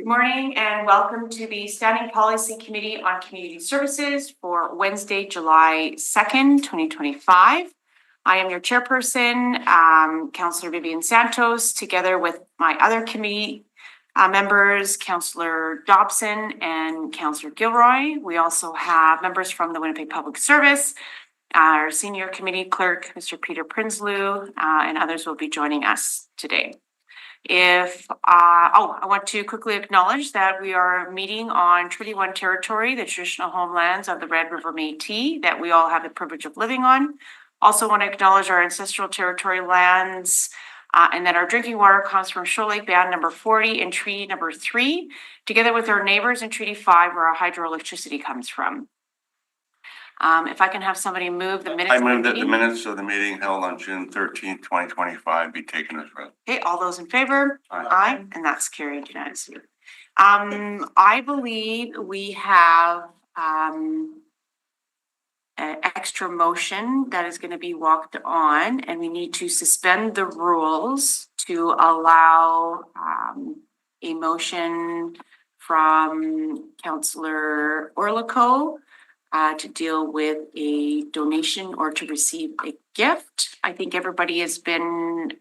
Good morning and welcome to the Standing Policy Committee on Community Services for Wednesday, July 2nd, 2025. I am your chairperson, Councillor Vivian Santos, together with my other committee members, Councillor Dobson and Councillor Gilroy. We also have members from the Winnipeg Public Service, our senior committee clerk, Mr. Peter Prinsloo, and others will be joining us today. I want to quickly acknowledge that we are meeting on Treaty 1 territory, the traditional homelands of the Red River Métis that we all have the privilege of living on. Also want to acknowledge our ancestral territory lands and that our drinking water comes from Shoal Lake Band number 40 and Treaty number 3, together with our neighbors in Treaty 5 where our hydroelectricity comes from. If I can have somebody move the minutes. I move that the minutes of the meeting held on June 13th, 2025 be taken as read. Okay, all those in favor? Aye. And that's carried unanimously. I believe we have an extra motion that is going to be walked on, and we need to suspend the rules to allow a motion from Councillor Orlico to deal with a donation or to receive a gift. I think everybody has been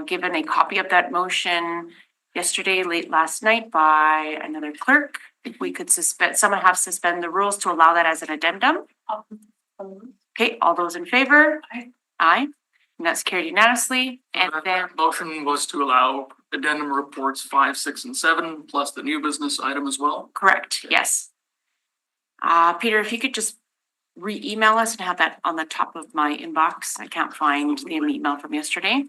given a copy of that motion yesterday, late last night by another clerk. If we could suspend the rules to allow that as an addendum. Okay, all those in favor? Aye. And that's carried unanimously. And then motion was to allow addendum reports 5, 6, and 7, plus the new business item as well. Correct, yes. Peter, if you could just re-email us and have that on the top of my inbox. I can't find the email from yesterday.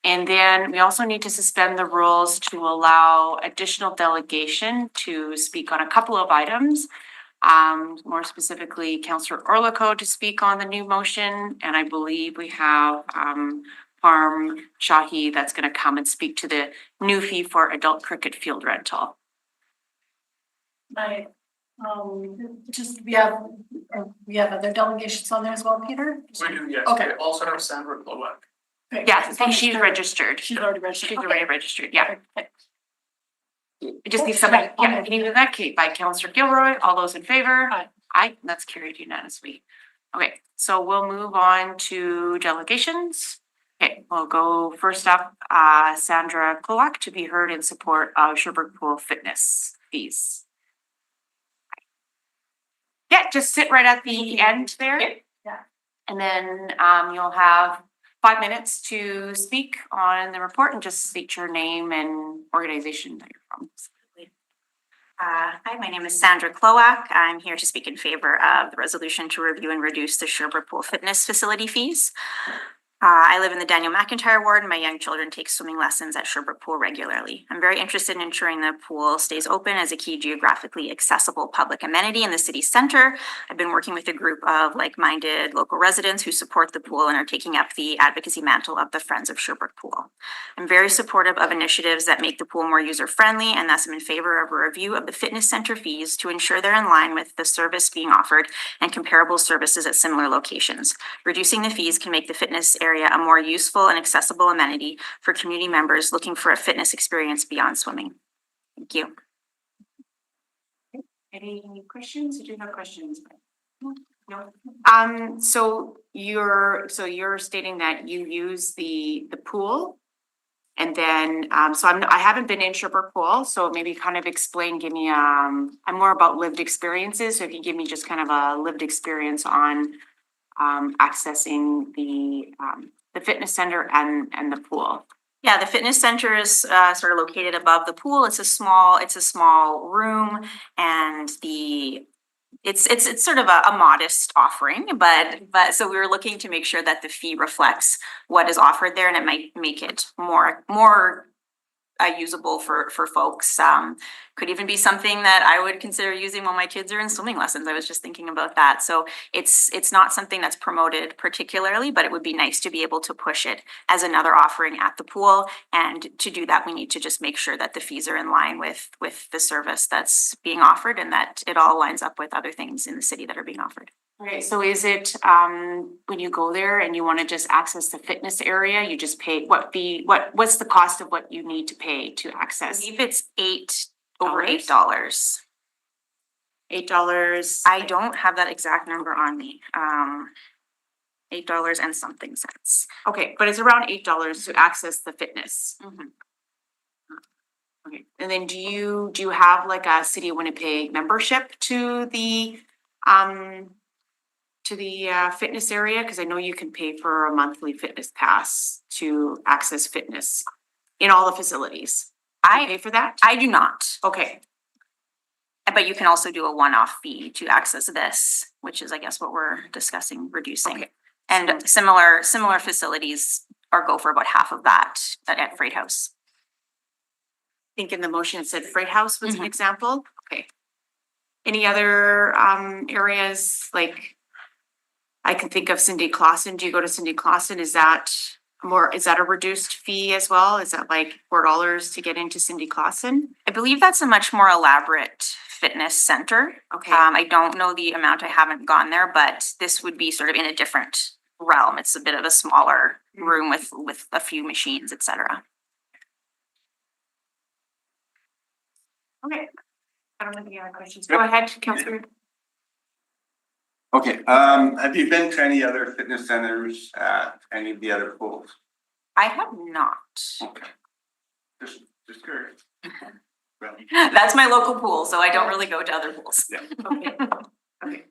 And then we also need to suspend the rules to allow additional delegation to speak on a couple of items. More specifically, Councillor Orlico to speak on the new motion. And I believe we have Parm Shahi that's going to come and speak to the new fee for adult cricket field rental. Just we have other delegations on there as well, Peter? We do, yes. Okay. We also have Sandra Glowak. Yes, I think she's registered. She's already registered. She's already registered, yeah. Okay. It just needs somebody, yeah, can you do that, Kate, by Councillor Gilroy, all those in favor? Aye. Aye, that's carried unanimously. Okay, so we'll move on to delegations. Okay, we'll go first up, Sandra Glowak to be heard in support of Sherbrooke Pool fitness fees. Yeah, just sit right at the end there. Yeah. And then you'll have 5 minutes to speak on the report and just state your name and organization that you're from. Hi, my name is Sandra Glowak. I'm here to speak in favor of the resolution to review and reduce the Sherbrooke Pool fitness facility fees. I live in the Daniel McIntyre ward and my young children take swimming lessons at Sherbrooke Pool regularly. I'm very interested in ensuring the pool stays open as a key geographically accessible public amenity in the city center. I've been working with a group of like-minded local residents who support the pool and are taking up the advocacy mantle of the Friends of Sherbrooke Pool. I'm very supportive of initiatives that make the pool more user-friendly, and thus I'm in favor of a review of the fitness center fees to ensure they're in line with the service being offered and comparable services at similar locations. Reducing the fees can make the fitness area a more useful and accessible amenity for community members looking for a fitness experience beyond swimming. Thank you. Any questions? Did you have questions? No. So you're stating that you use the pool, and then I haven't been in Sherbrooke Pool, so maybe kind of explain. Give me I'm more about lived experiences. So if you give me just kind of a lived experience on accessing the fitness center and the pool. Yeah, the fitness center is sort of located above the pool. It's a small room, and it's sort of a modest offering, but so we were looking to make sure that the fee reflects what is offered there, and it might make it more usable for folks. Could even be something that I would consider using when my kids are in swimming lessons. I was just thinking about that. So it's not something that's promoted particularly, but it would be nice to be able to push it as another offering at the pool. And to do that, we need to just make sure that the fees are in line with the service that's being offered and that it all lines up with other things in the city that are being offered. Okay, so is it when you go there and you want to just access the fitness area, you just pay what's the cost of what you need to pay to access? I believe it's over Dollars? $8. $8. I don't have that exact number on me. $8 and something cents. Okay, but it's around $8 to access the fitness. Mhm. Okay, and then do you have like a City of Winnipeg membership to the fitness area? Cause I know you can pay for a monthly fitness pass to access fitness in all the facilities. Do you pay for that? I do not, Okay, but you can also do a one-off fee to access this, which is, I guess, what we're discussing reducing. Okay. And similar facilities go for about half of that at Freight House. I think in the motion it said Freight House was an Mhm. example. Okay. Any other areas like I can think of Cindy Clausen. Do you go to Cindy Clausen? Is that a reduced fee as well? Is that like $4 to get into Cindy Clausen? I believe that's a much more elaborate fitness center. Okay. I don't know the amount, I haven't gone there, but this would be sort of in a different realm. It's a bit of a smaller room with a few machines, et cetera. Okay. I don't have any other questions. Go ahead, Councillor. Okay, have you been to any other fitness centers at any of the other pools? I have not. Okay. Just curious. Well, That's my local pool, so I don't really go to other pools. Okay. Okay.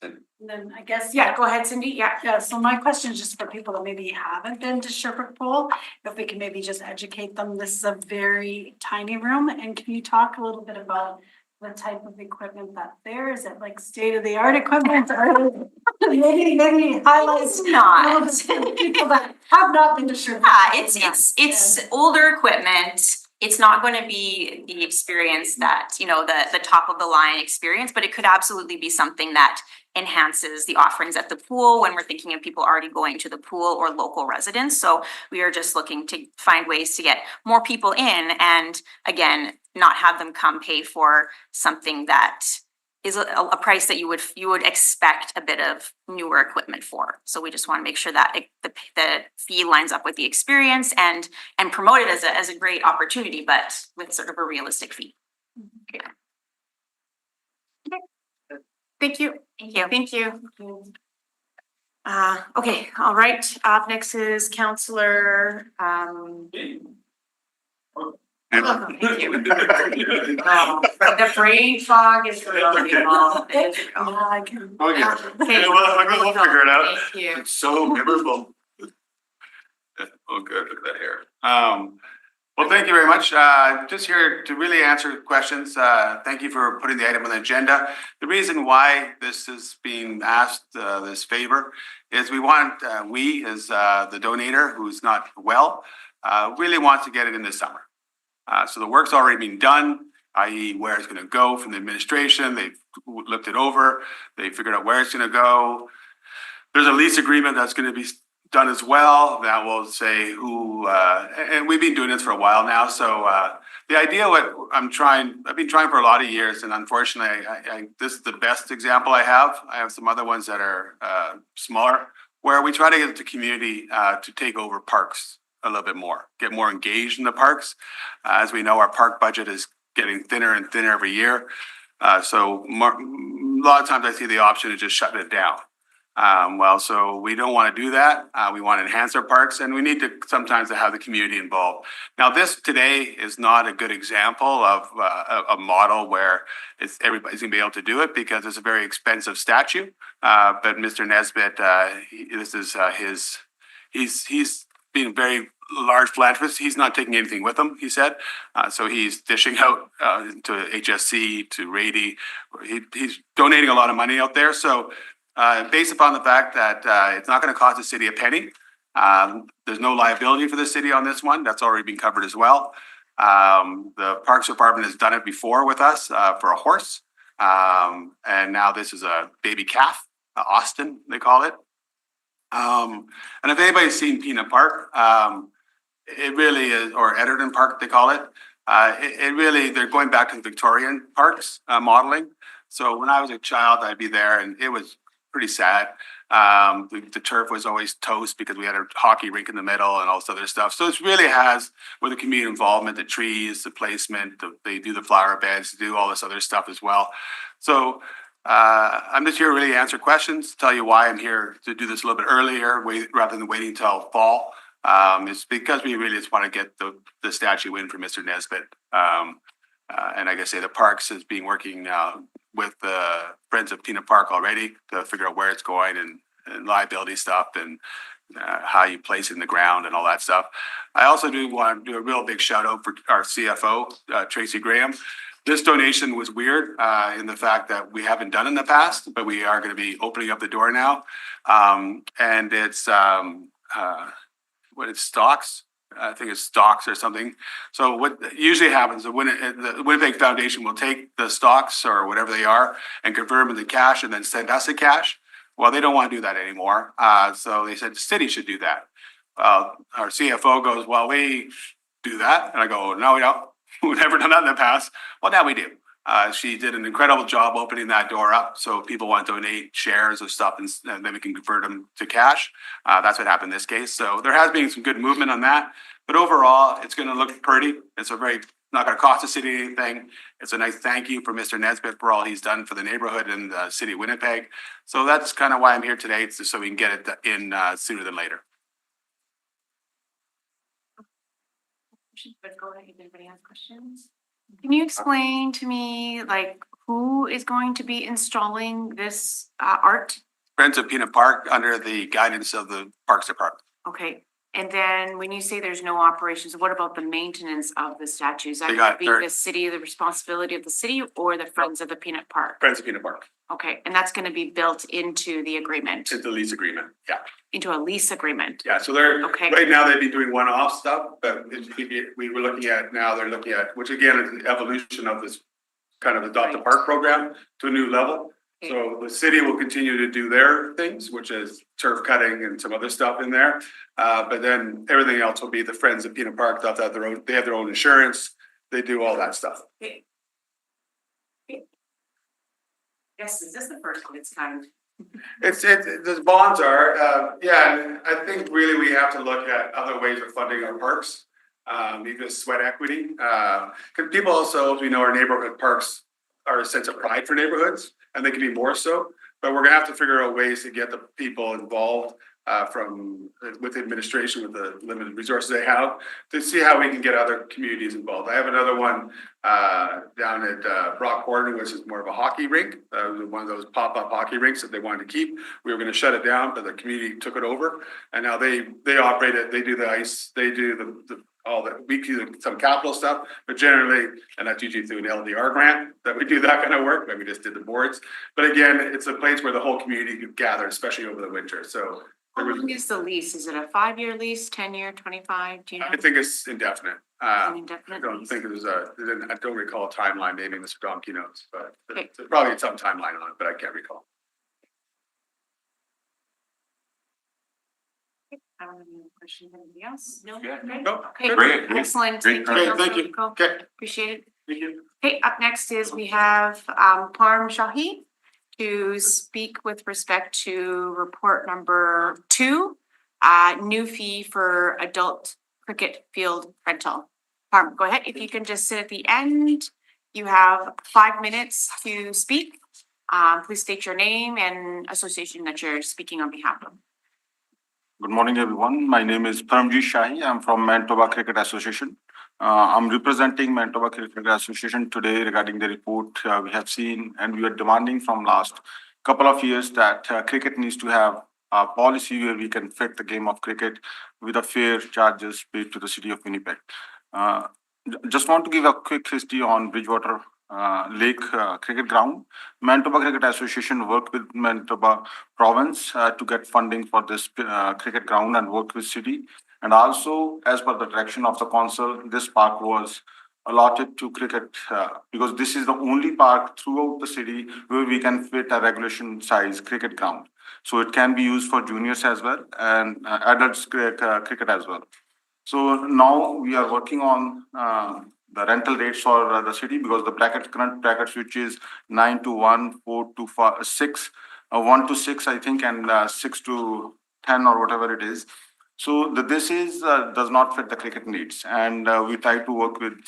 And then I guess. Yeah, go ahead, Cindy. Yeah. Yeah, so my question is just for people that maybe haven't been to Sherbrooke Pool, if we can maybe just educate them, this is a very tiny room, and can you talk a little bit about the type of equipment that's there? Is it like state-of-the-art equipment or maybe highlights? Not. People that have not been to Sherbrooke. Yeah, Pool. it's older equipment. It's not going to be the experience that, the top of the line experience, but it could absolutely be something that enhances the offerings at the pool when we're thinking of people already going to the pool or local residents. So we are just looking to find ways to get more people in and again, not have them come pay for something that is a price that you would expect a bit of newer equipment for. So we just want to make sure that the fee lines up with the experience and promote it as a great opportunity, but with sort of a realistic fee. Thank you. Thank you. Thank you. Okay, all right. Up next is Councillor, welcome, thank you. The brain fog is real, people. It is real. Yeah, I can. Okay. Okay. We'll figure it out. Thank you. It's so memorable. Oh, good, look at that hair. Well, thank you very much. Just here to really answer questions. Thank you for putting the item on the agenda. The reason why this is being asked, this favor, is we as the donator who's not well, really want to get it in this summer. So the work's already been done, i.e. where it's gonna go from the administration. They've looked it over. They figured out where it's gonna go. There's a lease agreement that's gonna be done as well that will say who, and we've been doing this for a while now. So the idea I've been trying for a lot of years, and unfortunately, this is the best example I have. I have some other ones that are smaller, where we try to get the community to take over parks a little bit more, get more engaged in the parks. As we know, our park budget is getting thinner and thinner every year. So a lot of times I see the option of just shutting it down. So we don't want to do that. We want to enhance our parks, and we need to sometimes have the community involved. Now, this today is not a good example of a model where everybody's gonna be able to do it because it's a very expensive statue. But Mr. Nesbitt, he's being very large philanthropist. He's not taking anything with him, he said. So he's dishing out to HSC, to Rady. He's donating a lot of money out there. So based upon the fact that it's not going to cost the city a penny, there's no liability for the city on this one. That's already been covered as well. The Parks Department has done it before with us for a horse. And now this is a baby calf, Austin, they call it. And if anybody's seen Peanut Park, it really is, or Edgerton Park, they call it. It really, they're going back to the Victorian parks modeling. So when I was a child, I'd be there and it was pretty sad. The turf was always toast because we had a hockey rink in the middle and all this other stuff. So it really has, with the community involvement, the trees, the placement, they do the flower beds, do all this other stuff as well. So I'm just here to really answer questions, tell you why I'm here to do this a little bit earlier, rather than waiting until fall. It's because we really just want to get the statue in for Mr. Nesbitt. And like I say, the Parks has been working with the Friends of Peanut Park already to figure out where it's going and liability stuff and how you place it in the ground and all that stuff. I also do want to do a real big shout out for our CFO, Tracy Graham. This donation was weird in the fact that we haven't done it in the past, but we are going to be opening up the door now. And it's stocks. I think it's stocks or something. So what usually happens, the Winnipeg Foundation will take the stocks or whatever they are and convert them into cash and then send us the cash. Well, they don't want to do that anymore. So they said the city should do that. Our CFO goes, well, we do that. And I go, no, we don't. We've never done that in the past. Well, now we do. She did an incredible job opening that door up. So if people want to donate shares of stuff and then we can convert them to cash. That's what happened in this case. So there has been some good movement on that. But overall, it's going to look pretty. It's not going to cost the city anything. It's a nice thank you for Mr. Nesbitt for all he's done for the neighborhood and the city of Winnipeg. So that's kind of why I'm here today, so we can get it in sooner than later. But go ahead, if anybody has questions. Can you explain to me, like, who is going to be installing this art? Friends of Peanut Park under the guidance of the Parks Department. Okay, and then when you say there's no operations, what about the maintenance of the statues? That They got would be the city, the responsibility of the city or the Friends of the Peanut Park? Friends of Peanut Park. Okay, and that's gonna be built into the agreement, It's the lease agreement. Yeah. into a lease agreement? Yeah. So they're, Okay. right now they've been doing one-off stuff, but we were looking at now, they're looking at, which again is the evolution of this kind of Adopt a Right. Park program to a new level. Okay. So the city will continue to do their things, which is turf cutting and some other stuff in there. But then everything else will be the Friends of Peanut Park, they have their own insurance, they do all that stuff. Okay. Yes, is this the first of its kind? The bonds are, yeah, and I think really we have to look at other ways of funding our parks. Even sweat equity, because people also, as we know, our neighborhood parks are a sense of pride for neighborhoods, and they can be more so. But we're gonna have to figure out ways to get the people involved with administration, with the limited resources they have, to see how we can get other communities involved. I have another one down at Brock Corner, which is more of a hockey rink, one of those pop-up hockey rinks that they wanted to keep. We were gonna shut it down, but the community took it over, and now they operate it. They do the ice, they do all the, we do some capital stuff, but generally, and that's usually through an LDR grant that we do that kind of work, but we just did the boards. But again, it's a place where the whole community could gather, especially over the winter, so. How long is the lease? Is it a 5-year lease, 10-year, 25? Do you know? I think it's indefinite. An I indefinite don't lease? think I don't recall a timeline, maybe Mr. Domke knows, but Okay. there's probably some timeline on it, but I can't recall. I don't have any questions. Anybody else? No? Yeah. Okay. No, Okay, great, great. excellent. Great. Thank you, Okay, thank you. Councilor Rico. Okay. Appreciate it. Thank you. Okay, up next is we have Parm Shahi to speak with respect to report number 2, new fee for adult cricket field rental. Parm, go ahead. If you can just sit at the end. You have 5 minutes to speak. Please state your name and association that you're speaking on behalf of. Good morning, everyone. My name is Paramjit Shahi. I'm from Manitoba Cricket Association. I'm representing Manitoba Cricket Association today regarding the report we have seen, and we are demanding from last couple of years that cricket needs to have a policy where we can fit the game of cricket with a fair charges paid to the city of Winnipeg. Just want to give a quick history on Bridgewater Lake Cricket Ground. Manitoba Cricket Association worked with Manitoba Province to get funding for this cricket ground and worked with city. And also, as per the direction of the council, this park was allotted to cricket because this is the only park throughout the city where we can fit a regulation size cricket ground. So it can be used for juniors as well and adults cricket as well. So now we are working on the rental rates for the city because the current brackets, which is 9 to 1, 4 to 6, 1 to 6, I think, and 6 to 10 or whatever it is. So this is does not fit the cricket needs, and we try to work with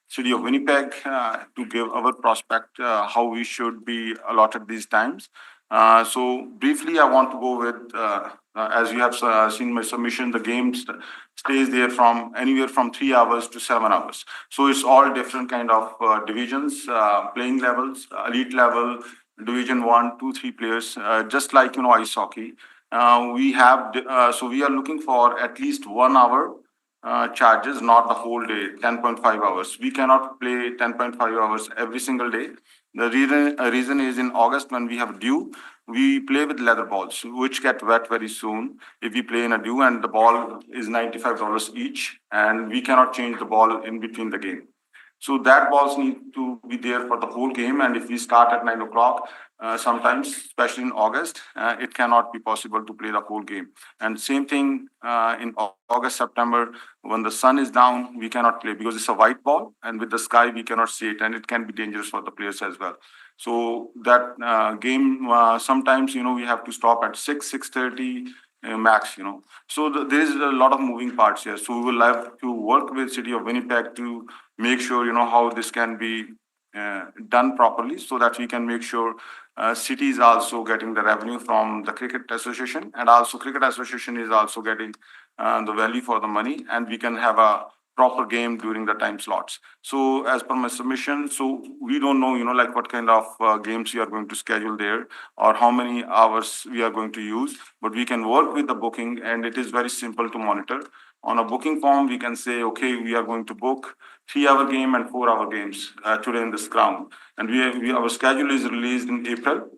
City of Winnipeg to give our prospect how we should be allotted these times. So briefly, I want to go with as you have seen my submission, the game stays there from anywhere from 3 hours to 7 hours. So it's all different kind of divisions, playing levels, elite level, Division 1, 2, 3 players, just like ice hockey. We have so we are looking for at least 1 hour charges, not the whole day, 10.5 hours. We cannot play 10.5 hours every single day. The reason is in August when we have dew, we play with leather balls, which get wet very soon if we play in a dew, and the ball is $95 each, and we cannot change the ball in between the game. So that balls need to be there for the whole game, and if we start at 9 o'clock, sometimes, especially in August, it cannot be possible to play the whole game. And same thing in August, September, when the sun is down, we cannot play because it's a white ball, and with the sky, we cannot see it, and it can be dangerous for the players as well. So that game, sometimes, we have to stop at 6:30 max, So there is a lot of moving parts here. So we will have to work with City of Winnipeg to make sure, how this can be done properly so that we can make sure city is also getting the revenue from the cricket association, and also cricket association is also getting the value for the money, and we can have a proper game during the time slots. So as per my submission, so we don't know, like what kind of games we are going to schedule there or how many hours we are going to use, but we can work with the booking, and it is very simple to monitor. On a booking form, we can say, okay, we are going to book 3-hour game and 4-hour games today in this ground. And our schedule is released in April.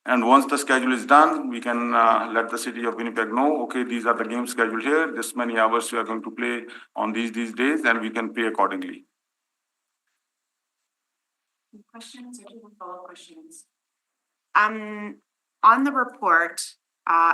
And once the schedule is done, we can let the City of Winnipeg know, okay, these are the games scheduled here. This many hours we are going to play on these days, and we can pay accordingly. Questions or follow-up questions? On the report,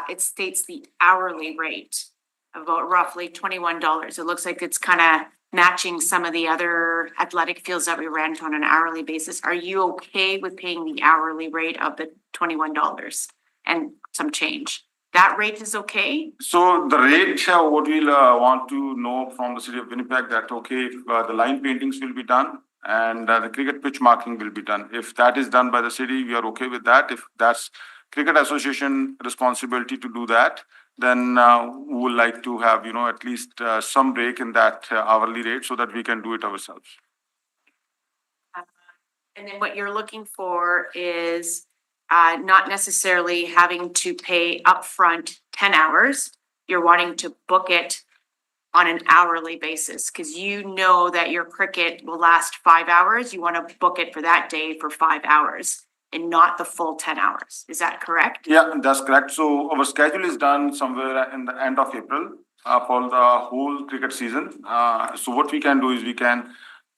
it states the hourly rate of about roughly $21. It looks like it's kind of matching some of the other athletic fields that we rent on an hourly basis. Are you okay with paying the hourly rate of the $21 and some change? That rate is okay? So the rate, what we'll want to know from the City of Winnipeg that, okay, if the line paintings will be done and the cricket pitch marking will be done. If that is done by the city, we are okay with that. If that's Cricket Association responsibility to do that, then we would like to have, at least some break in that hourly rate so that we can do it ourselves. And then what you're looking for is not necessarily having to pay upfront 10 hours. You're wanting to book it on an hourly basis because you know that your cricket will last 5 hours. You want to book it for that day for 5 hours and not the full 10 hours. Is that correct? Yeah, that's correct. So our schedule is done somewhere in the end of April for the whole cricket season. So what we can do is we can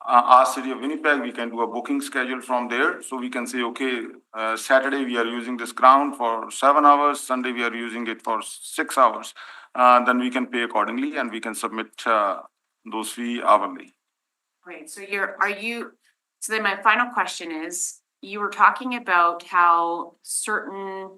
ask City of Winnipeg, we can do a booking schedule from there. So we can say, okay, Saturday we are using this ground for 7 hours, Sunday we are using it for 6 hours. Then we can pay accordingly and we can submit those fee hourly. Great. So so then my final question is, you were talking about how certain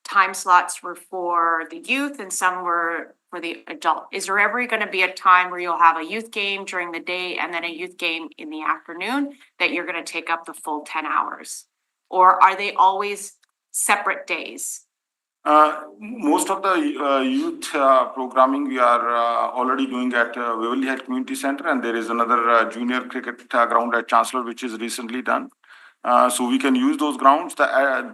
time slots were for the youth and some were for the adult. Is there ever going to be a time where you'll have a youth game during the day and then a youth game in the afternoon that you're going to take up the full 10 hours? Or are they always separate days? Most of the youth programming we are already doing at Waverly Heights Community Center, and there is another junior cricket ground at Chancellor, which is recently done. So we can use those grounds.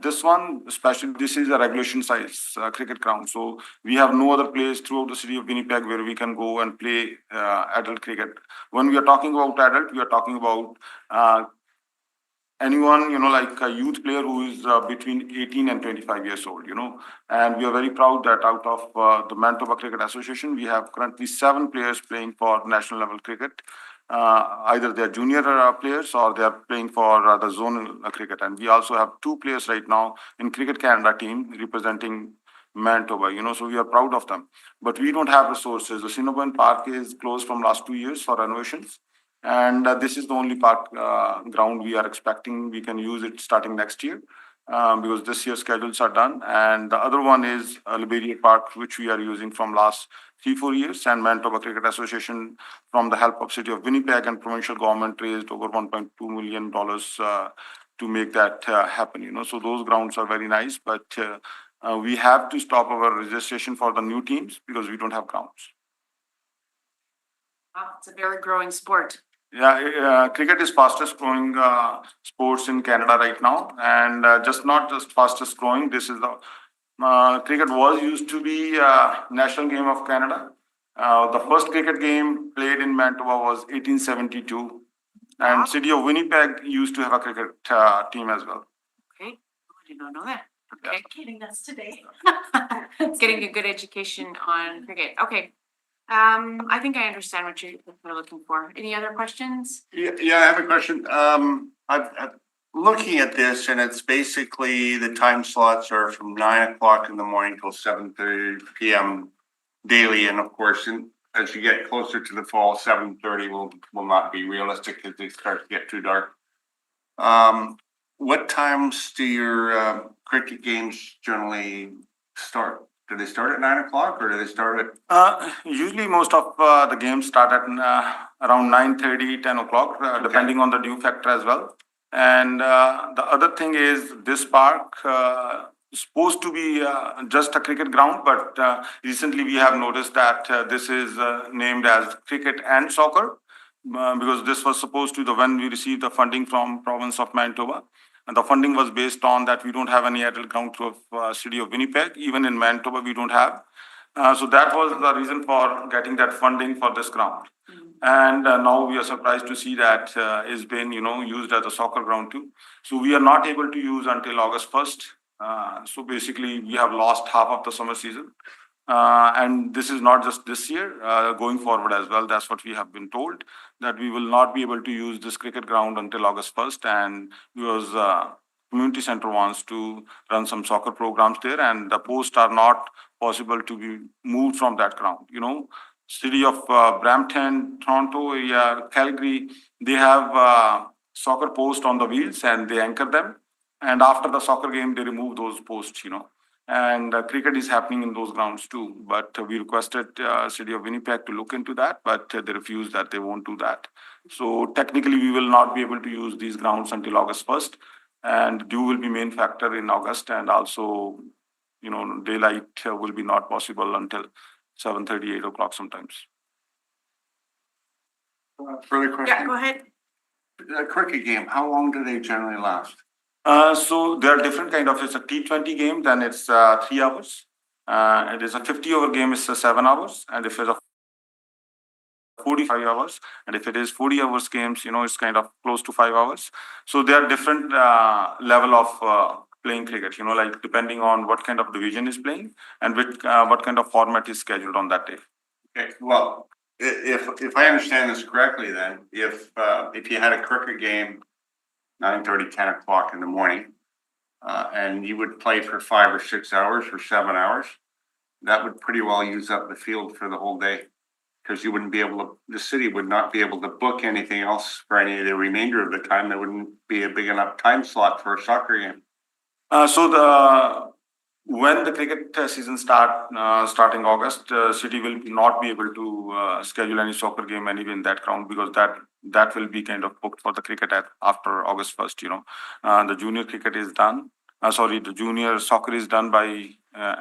This one, especially, this is a regulation size cricket ground. So we have no other place throughout the City of Winnipeg where we can go and play adult cricket. When we are talking about adult, we are talking about anyone, like a youth player who is between 18 and 25 years old, and we are very proud that out of the Manitoba Cricket Association, we have currently 7 players playing for national level cricket. Either they are junior players or they are playing for the zonal cricket. And we also have 2 players right now in Cricket Canada team representing Manitoba, so we are proud of them. But we don't have resources. The Cinnabon Park is closed from last 2 years for renovations. And this is the only park ground we are expecting we can use it starting next year. because this year's schedules are done. And the other one is Liberia Park, which we are using from last 3-4 years. And Manitoba Cricket Association, from the help of City of Winnipeg and provincial government, raised over $1.2 million to make that happen. So those grounds are very nice, but we have to stop our registration for the new teams because we don't have grounds. Wow, it's a very growing sport. Yeah, cricket is fastest growing sports in Canada right now, and not just fastest growing. This is the cricket was used to be national game of Canada. The first cricket game played in Manitoba was 1872, and Wow. City of Winnipeg used to have a cricket team as well. Okay, I did not know that. Okay, Kidding us today. getting a good education on cricket. Okay. I think I understand what you're looking for. Any other questions? Yeah, I have a question. I'm looking at this and it's basically the time slots are from 9 o'clock in the morning till 7:30 PM daily. And of course, as you get closer to the fall, 7:30 will not be realistic because they start to get too dark. What times do your cricket games generally start? Do they start at 9 o'clock or do they start at? Usually, most of the games start at around 9:30, 10 o'clock, depending on the dew factor as well. And the other thing is this park is supposed to be just a cricket ground, but recently we have noticed that this is named as cricket and soccer because this was supposed to when we received the funding from province of Manitoba. And the funding was based on that we don't have any adult ground through City of Winnipeg. Even in Manitoba, we don't have. So that was the reason for getting that funding for this ground. And now we are surprised to see that it's been, used as a soccer ground too. So we are not able to use until August 1st. So basically, we have lost half of the summer season. And this is not just this year, going forward as well. That's what we have been told, that we will not be able to use this cricket ground until August 1st. And because community center wants to run some soccer programs there, and the posts are not possible to be moved from that ground. City of Brampton, Toronto, Calgary, they have soccer posts on the wheels and they anchor them. And after the soccer game, they remove those posts, And cricket is happening in those grounds too. But we requested City of Winnipeg to look into that, but they refused that they won't do that. So technically, we will not be able to use these grounds until August 1st. And dew will be main factor in August. And also, daylight will be not possible until 7:30, 8 o'clock sometimes. Further question? Yeah, go ahead. A cricket game, how long do they generally last? So there are different it's a T20 game, then it's 3 hours. It is a 50-over game, it's 7 hours. And if it's a 45 hours, and if it is 40 hours games, it's kind of close to 5 hours. So there are different level of playing cricket, like depending on what kind of division is playing and what kind of format is scheduled on that day. Okay, well, if I understand this correctly, then if you had a cricket game 9:30, 10 o'clock in the morning, and you would play for 5 or 6 hours or 7 hours, that would pretty well use up the field for the whole day. Because you wouldn't be able to, the city would not be able to book anything else for any of the remainder of the time. There wouldn't be a big enough time slot for a soccer game. When the cricket season starting August, city will not be able to schedule any soccer game anyway in that ground because that will be kind of booked for the cricket after August 1st. The junior cricket is done. The junior soccer is done by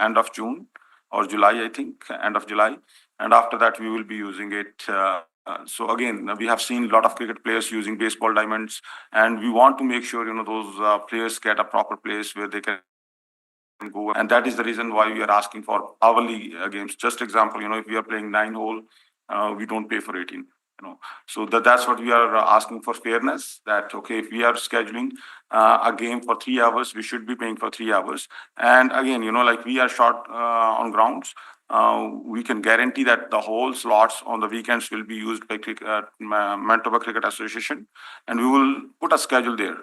end of June or July, I think, end of July. And after that, we will be using it. So again, we have seen a lot of cricket players using baseball diamonds, and we want to make sure, those players get a proper place where they can go. And that is the reason why we are asking for hourly games. Just example, if we are playing 9-hole, we don't pay for 18. So that's what we are asking for fairness. That okay, if we are scheduling a game for 3 hours, we should be paying for 3 hours. And again, like we are short on grounds. We can guarantee that the whole slots on the weekends will be used by Manitoba Cricket Association, and we will put a schedule there.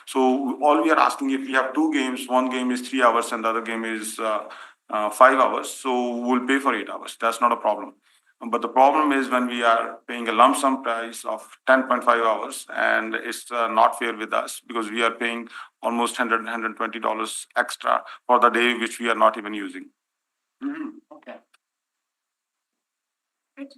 So all we are asking, if we have 2 games, one game is 3 hours and the other game is 5 hours, so we'll pay for 8 hours. That's not a problem. But the problem is when we are paying a lump sum price of 10.5 hours, and it's not fair with us because we are paying almost $120 extra for the day which we are not even using. Okay. Any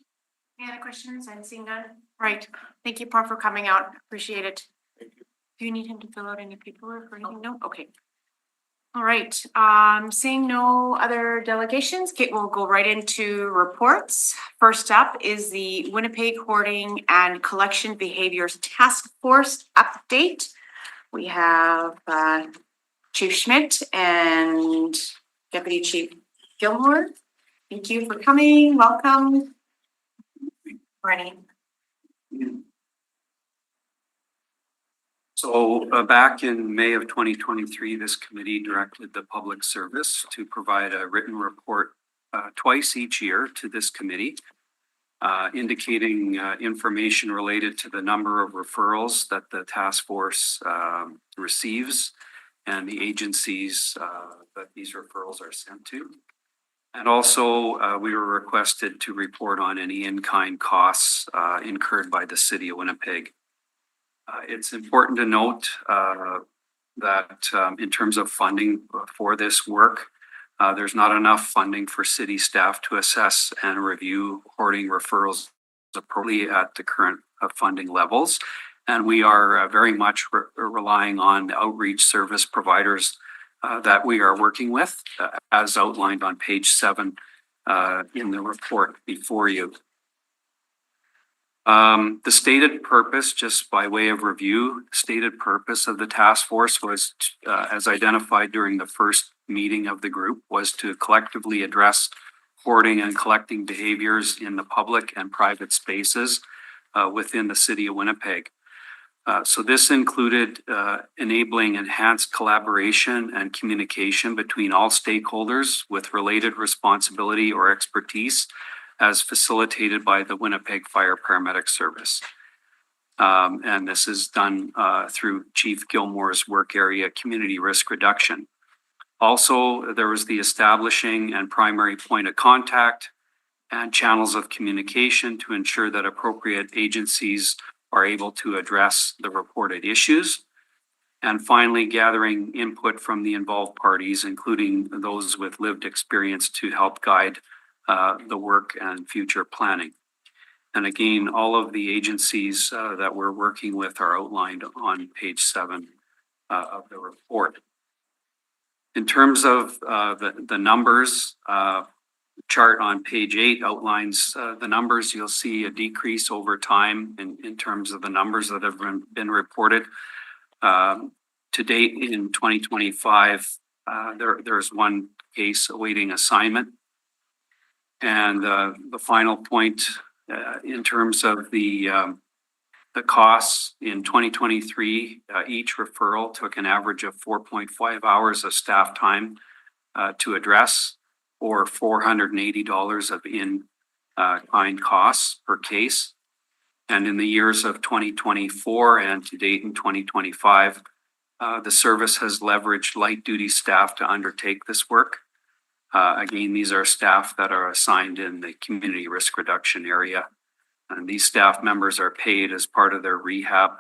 other questions? I'm seeing none. Right. Thank you, Paul, for coming out. Appreciate it. Do you need him to fill out any paperwork or anything? No? Okay. All right, seeing no other delegations, Kate will go right into reports. First up is the Winnipeg Hoarding and Collection Behaviors Task Force update. We have Chief Schmidt and Deputy Chief Gilmore. Thank you for coming. Welcome. Morning. So back in May of 2023, this committee directed the Public Service to provide a written report twice each year to this committee, indicating information related to the number of referrals that the task force receives and the agencies that these referrals are sent to. And also, we were requested to report on any in-kind costs incurred by the City of Winnipeg. It's important to note that in terms of funding for this work, there's not enough funding for city staff to assess and review hoarding referrals appropriately at the current funding levels. And we are very much relying on the outreach service providers that we are working with, as outlined on page 7 in the report before you. The stated purpose, just by way of review, stated purpose of the task force was, as identified during the first meeting of the group, was to collectively address hoarding and collecting behaviors in the public and private spaces within the City of Winnipeg. So this included enabling enhanced collaboration and communication between all stakeholders with related responsibility or expertise, as facilitated by the Winnipeg Fire Paramedic Service. And this is done through Chief Gilmore's work area, community risk reduction. Also, there was the establishing and primary point of contact and channels of communication to ensure that appropriate agencies are able to address the reported issues. And finally, gathering input from the involved parties, including those with lived experience, to help guide the work and future planning. And again, all of the agencies that we're working with are outlined on page 7 of the report. In terms of the numbers, chart on page 8 outlines the numbers. You'll see a decrease over time in terms of the numbers that have been reported. To date in 2025, there's one case awaiting assignment. And the final point in terms of the costs in 2023, each referral took an average of 4.5 hours of staff time to address, or $480 of in-kind costs per case. And in the years of 2024 and to date in 2025, the service has leveraged light duty staff to undertake this work. Again, these are staff that are assigned in the community risk reduction area. And these staff members are paid as part of their rehab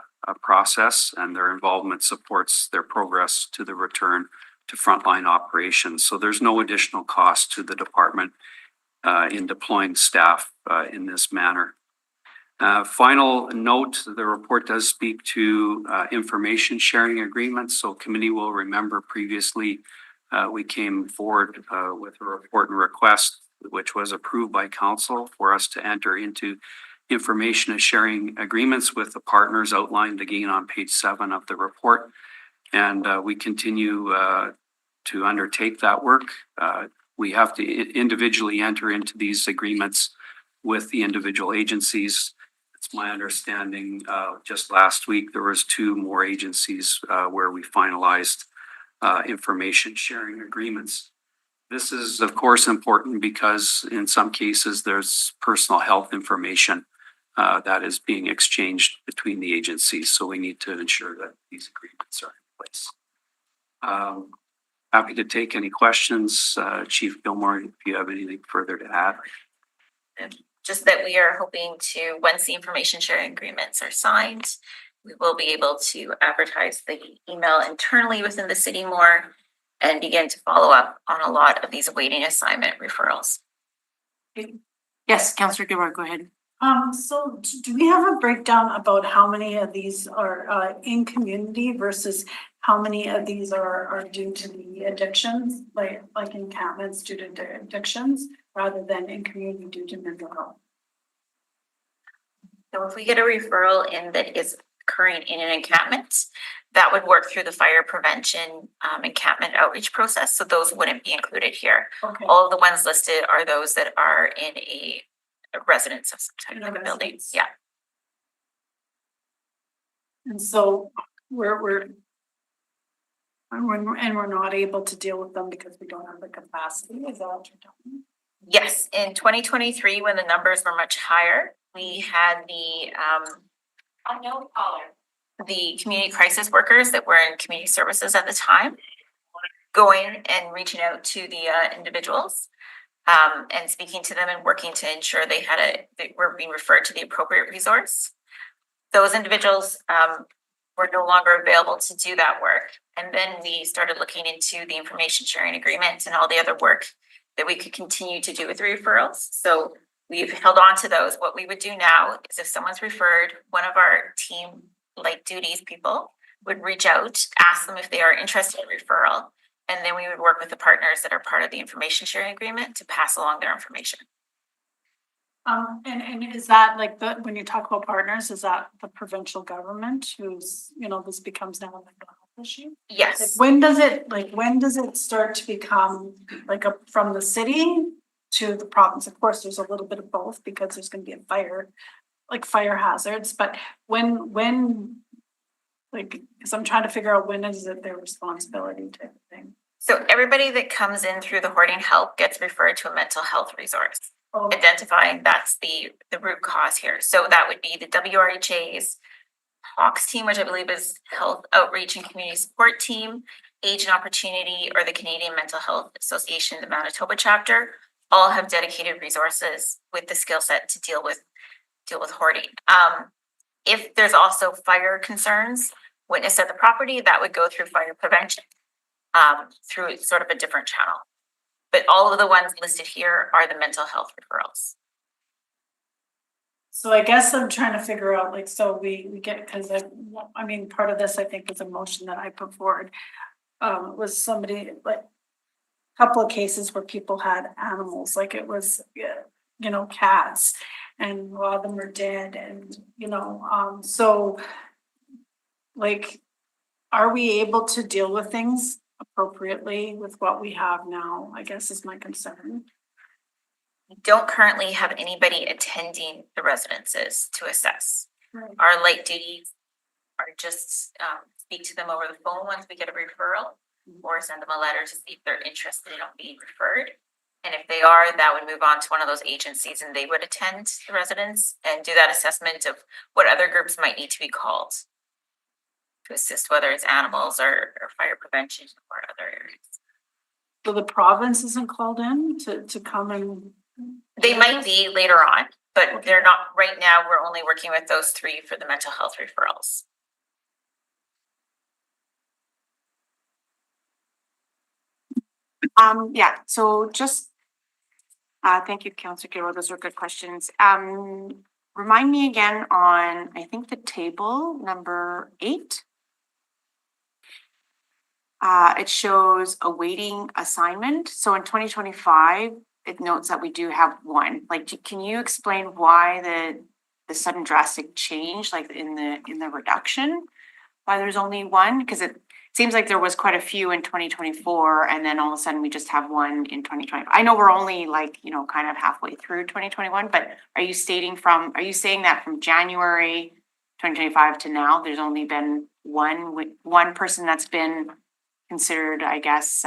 process, and their involvement supports their progress to the return to frontline operations. So there's no additional cost to the department in deploying staff in this manner. Final note, the report does speak to information sharing agreements. So committee will remember previously we came forward with a report and request, which was approved by council, for us to enter into information sharing agreements with the partners outlined again on page 7 of the report. And we continue to undertake that work. We have to individually enter into these agreements with the individual agencies. It's my understanding just last week there was 2 more agencies where we finalized information sharing agreements. This is of course important because in some cases there's personal health information that is being exchanged between the agencies. So we need to ensure that these agreements are in place. Happy to take any questions. Chief Gilmore, if you have anything further to add. Just that we are hoping to, once the information sharing agreements are signed, we will be able to advertise the email internally within the city more and begin to follow up on a lot of these awaiting assignment referrals. Yes, Counselor Gilroy, go ahead. So do we have a breakdown about how many of these are in community versus how many of these are due to the addictions, like encampments due to the addictions, rather than in community due to mental health? So if we get a referral in that is occurring in an encampment, that would work through the fire prevention encampment outreach process. So those wouldn't be included here. Okay. All of the ones listed are those that are in a residence of some type, In a like a building. residence. Yeah. And so we're not able to deal with them because we don't have the capacity. Is that what you're telling me? Yes, in 2023, when the numbers were much higher, we had the unknown caller, the community crisis workers that were in community services at the time, going and reaching out to the individuals and speaking to them and working to ensure they were being referred to the appropriate resource. Those individuals were no longer available to do that work. And then we started looking into the information sharing agreement and all the other work that we could continue to do with the referrals. So we've held on to those. What we would do now is if someone's referred, one of our team light duties people would reach out, ask them if they are interested in referral, and then we would work with the partners that are part of the information sharing agreement to pass along their information. And is that like when you talk about partners, is that the provincial government who's, this becomes now a mental health issue? Like Yes. when does it start to become from the city to the province? Of course, there's a little bit of both because there's gonna be a fire hazards, but when because I'm trying to figure out when is it their responsibility type of thing. So everybody that comes in through the hoarding help gets referred to a mental health resource, Oh, identifying that's the root cause here. So that would be the WRHA's Hawks team, which I believe is Health Outreach and Community Support Team, Age and Opportunity, or the Canadian Mental Health Association, the Manitoba chapter, all have dedicated resources with the skill set to deal with hoarding. If there's also fire concerns witnessed at the property, that would go through fire prevention, through sort of a different channel. But all of the ones listed here are the mental health referrals. So I guess I'm trying to figure out, so we get, because part of this, I think, is a motion that I put forward. Was somebody, couple of cases where people had animals, it was, cats, and a lot of them are dead, and, so, are we able to deal with things appropriately with what we have now, I guess is my concern. We don't currently have anybody attending the residences to assess. Right. Our light duties are just speak to them over the phone once we get a referral, or send them a letter to see if they're interested in being referred. And if they are, that would move on to one of those agencies and they would attend the residence and do that assessment of what other groups might need to be called to assist, whether it's animals or fire prevention or other areas. So the province isn't called in to come and. They might be later on, but they're not right now. We're only working with those three for the mental health referrals. Yeah, so just, thank you, Councillor Gilroy, those are good questions. Remind me again on, I think the table number 8. It shows awaiting assignment. So in 2025, it notes that we do have one. Can you explain why the sudden drastic change, in the reduction? Why there's only one? Because it seems like there was quite a few in 2024, and then all of a sudden we just have one in 2020. I know we're only kind of halfway through 2021, but are you saying that from January 2025 to now, there's only been one person that's been considered, I guess,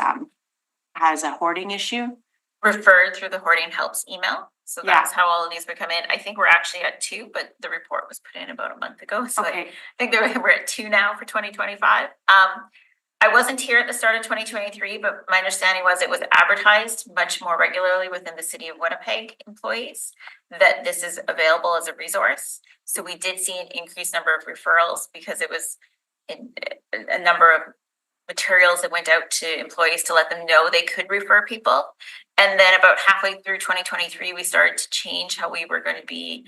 has a hoarding issue? Referred through the Hoarding Helps email. So that's how all of these would come in. I think we're actually at 2, but the report was put in about a month ago. So Okay. I think we're at 2 now for 2025. I wasn't here at the start of 2023, but my understanding was it was advertised much more regularly within the city of Winnipeg employees that this is available as a resource. So we did see an increased number of referrals because it was in a number of materials that went out to employees to let them know they could refer people. And then about halfway through 2023, we started to change how we were going to be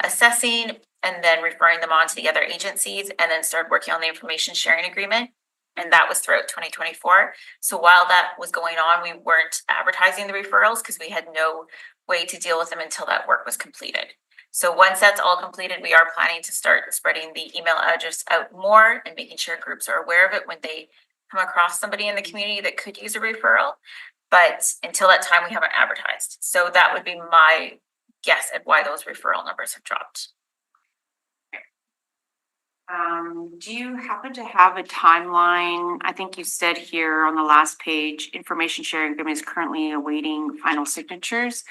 assessing and then referring them on to the other agencies, and then started working on the information sharing agreement. And that was throughout 2024. So while that was going on, we weren't advertising the referrals because we had no way to deal with them until that work was completed. So once that's all completed, we are planning to start spreading the email address out more and making sure groups are aware of it when they come across somebody in the community that could use a referral. But until that time, we haven't advertised. So that would be my guess at why those referral numbers have dropped. Do you happen to have a timeline? I think you said here on the last page, information sharing agreement is currently awaiting final signatures.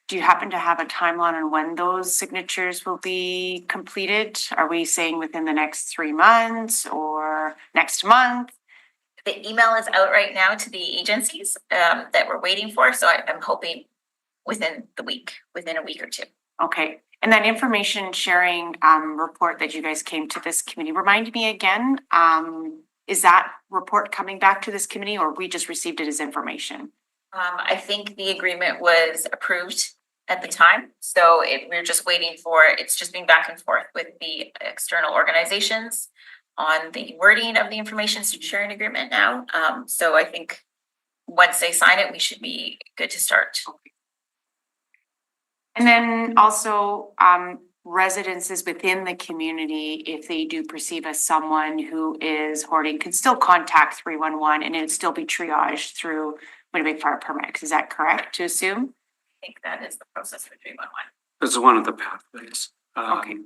Do you happen to have a timeline on when those signatures will be completed? Are we saying within the next 3 months or next month? The email is out right now to the agencies that we're waiting for. So I'm hoping within a week or two. Okay. And that information sharing report that you guys came to this committee, remind me again, is that report coming back to this committee or we just received it as information? I think the agreement was approved at the time. So we're just waiting for, it's just been back and forth with the external organizations on the wording of the information sharing agreement now. So I think once they sign it, we should be good to start. And then also residences within the community, if they do perceive as someone who is hoarding, can still contact 311 and it'd still be triaged through Winnipeg Fire Paramedics. Is that correct to assume? I think that is the process for 311. This is one of the pathways. Okay.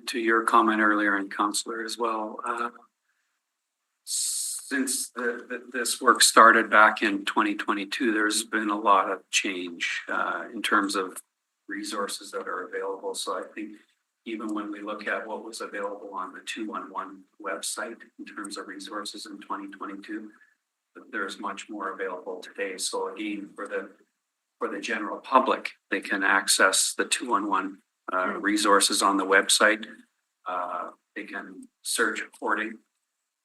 To your comment earlier, and Counselor as well, since this work started back in 2022, there's been a lot of change in terms of resources that are available. So I think even when we look at what was available on the 211 website in terms of resources in 2022, there's much more available today. So again, for the general public, they can access the 211 resources on the website. They can search hoarding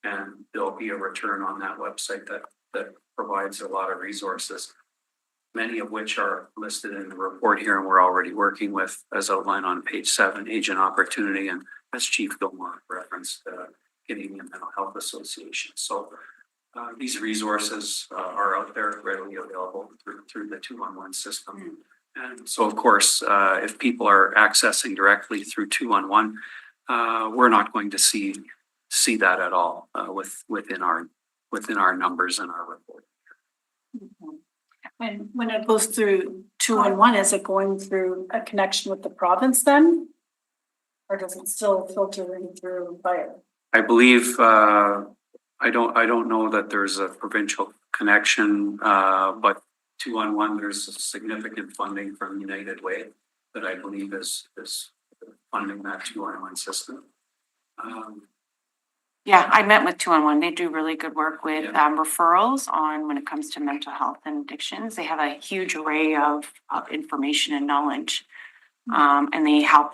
and there'll be a return on that website that provides a lot of resources, many of which are listed in the report here and we're already working with, as outlined on page 7, Agent Opportunity, and as Chief Gilmore referenced, Canadian Mental Health Association. So these resources are out there readily available through the 211 system. And so of course, if people are accessing directly through 211, we're not going to see that at all within our numbers in our report. And when it goes through 211, is it going through a connection with the province then? Or does it still filter in through fire? I believe, I don't know that there's a provincial connection, but 211, there's a significant funding from United Way that I believe is funding that 211 system. Yeah, I met with 211. They do really good work with referrals on when it comes to mental health and addictions. They have a huge array of information and knowledge. And they help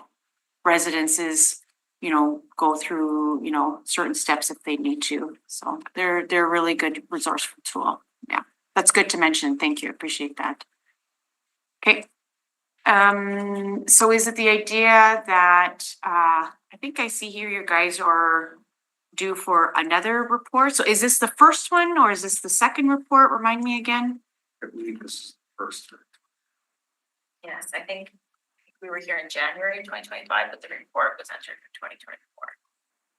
residences, go through, certain steps if they need to. So they're a really good resourceful tool. Yeah, that's good to mention. Thank you. Appreciate that. Okay. So is it the idea that I think I see here you guys are due for another report? So is this the first one or is this the second report? Remind me again. I believe this is the first. Yes, I think we were here in January 2025, but the report was entered in 2024.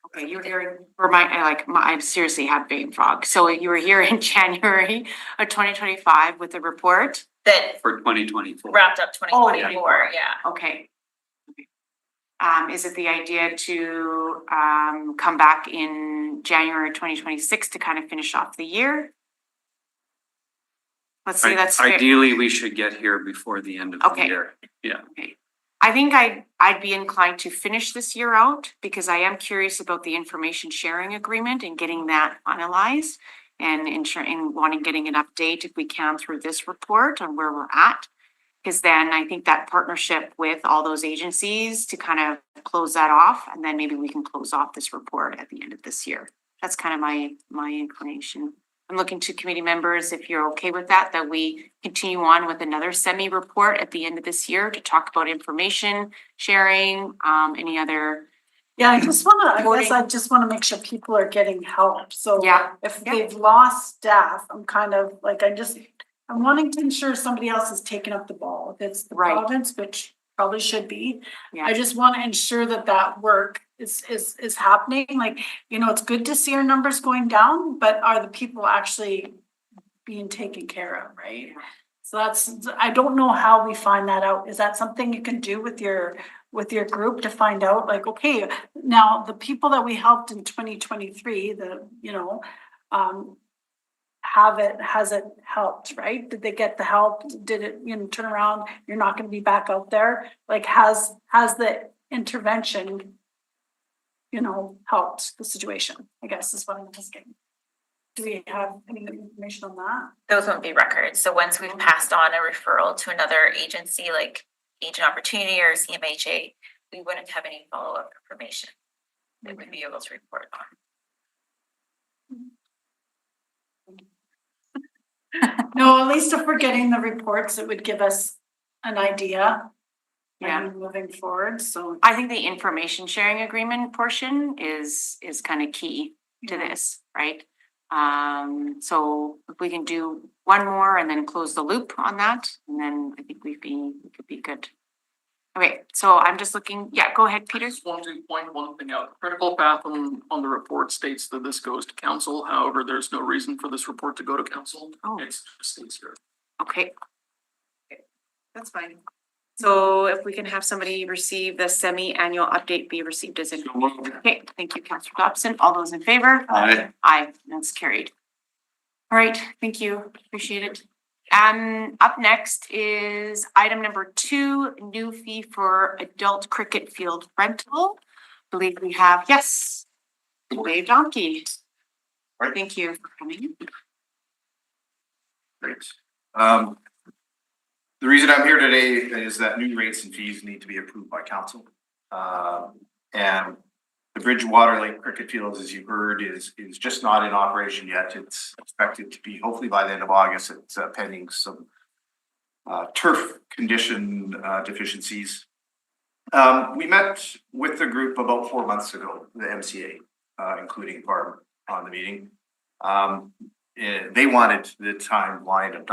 Okay, you were here, I seriously have brain fog. So you were here in January of 2025 with the report? That For 2024. wrapped up 2024, yeah. Okay. Is it the idea to come back in January 2026 to kind of finish off the year? Let's see, that's fair. Ideally, we should get here before the end of the Okay. year. Yeah. Okay. I think I'd be inclined to finish this year out because I am curious about the information sharing agreement and getting that finalized. And getting an update if we can through this report on where we're at. Because then I think that partnership with all those agencies to kind of close that off, and then maybe we can close off this report at the end of this year. That's kind of my inclination. I'm looking to committee members, if you're okay with that, that we continue on with another semi-report at the end of this year to talk about information sharing, any other. Yeah, I just wanna make sure people are getting help, so. Yeah. If Yeah. they've lost staff, I'm kind of like, I'm wanting to ensure somebody else is taking up the ball, if it's the Right. province, which probably should be. Yeah. I just wanna ensure that work is happening, like, it's good to see our numbers going down, but are the people actually being taken care of, right? So I don't know how we find that out, is that something you can do with your group to find out, like, okay, now the people that we helped in 2023, has it helped, right? Did they get the help? Did it, turn around? You're not gonna be back out there, like, has the intervention, helped the situation, I guess is what I'm asking. Do we have any information on that? Those won't be records. So once we've passed on a referral to another agency like Agent Opportunity or CMHA, we wouldn't have any follow-up information that we'd be able to report on. No, at least if we're getting the reports, it would give us an idea. Yeah. Moving forward, so. I think the information sharing agreement portion is kind of key to this, right? So if we can do one more and then close the loop on that, and then I think we could be good. Okay, so I'm just looking, yeah, go ahead, Peter. Just want to point one thing out. Critical path on the report states that this goes to council. However, there's no reason for this report to go to council. Oh. It states here. Okay. That's fine. So if we can have somebody receive the semi-annual update be received as in. Okay, thank you, Councillor Dobson. All those in favor? Aye. Aye, that's carried. All right, thank you, appreciate it. Up next is item number 2, new fee for adult cricket field rental. I believe we have, yes, Dave Donkey. Right. Thank you for coming. Great. The reason I'm here today is that new rates and fees need to be approved by council. And the Bridgewater Lake Cricket Fields, as you heard, is just not in operation yet. It's expected to be hopefully by the end of August. It's pending some turf condition deficiencies. We met with the group about 4 months ago, the MCA, including Barb on the meeting. They wanted the timeline of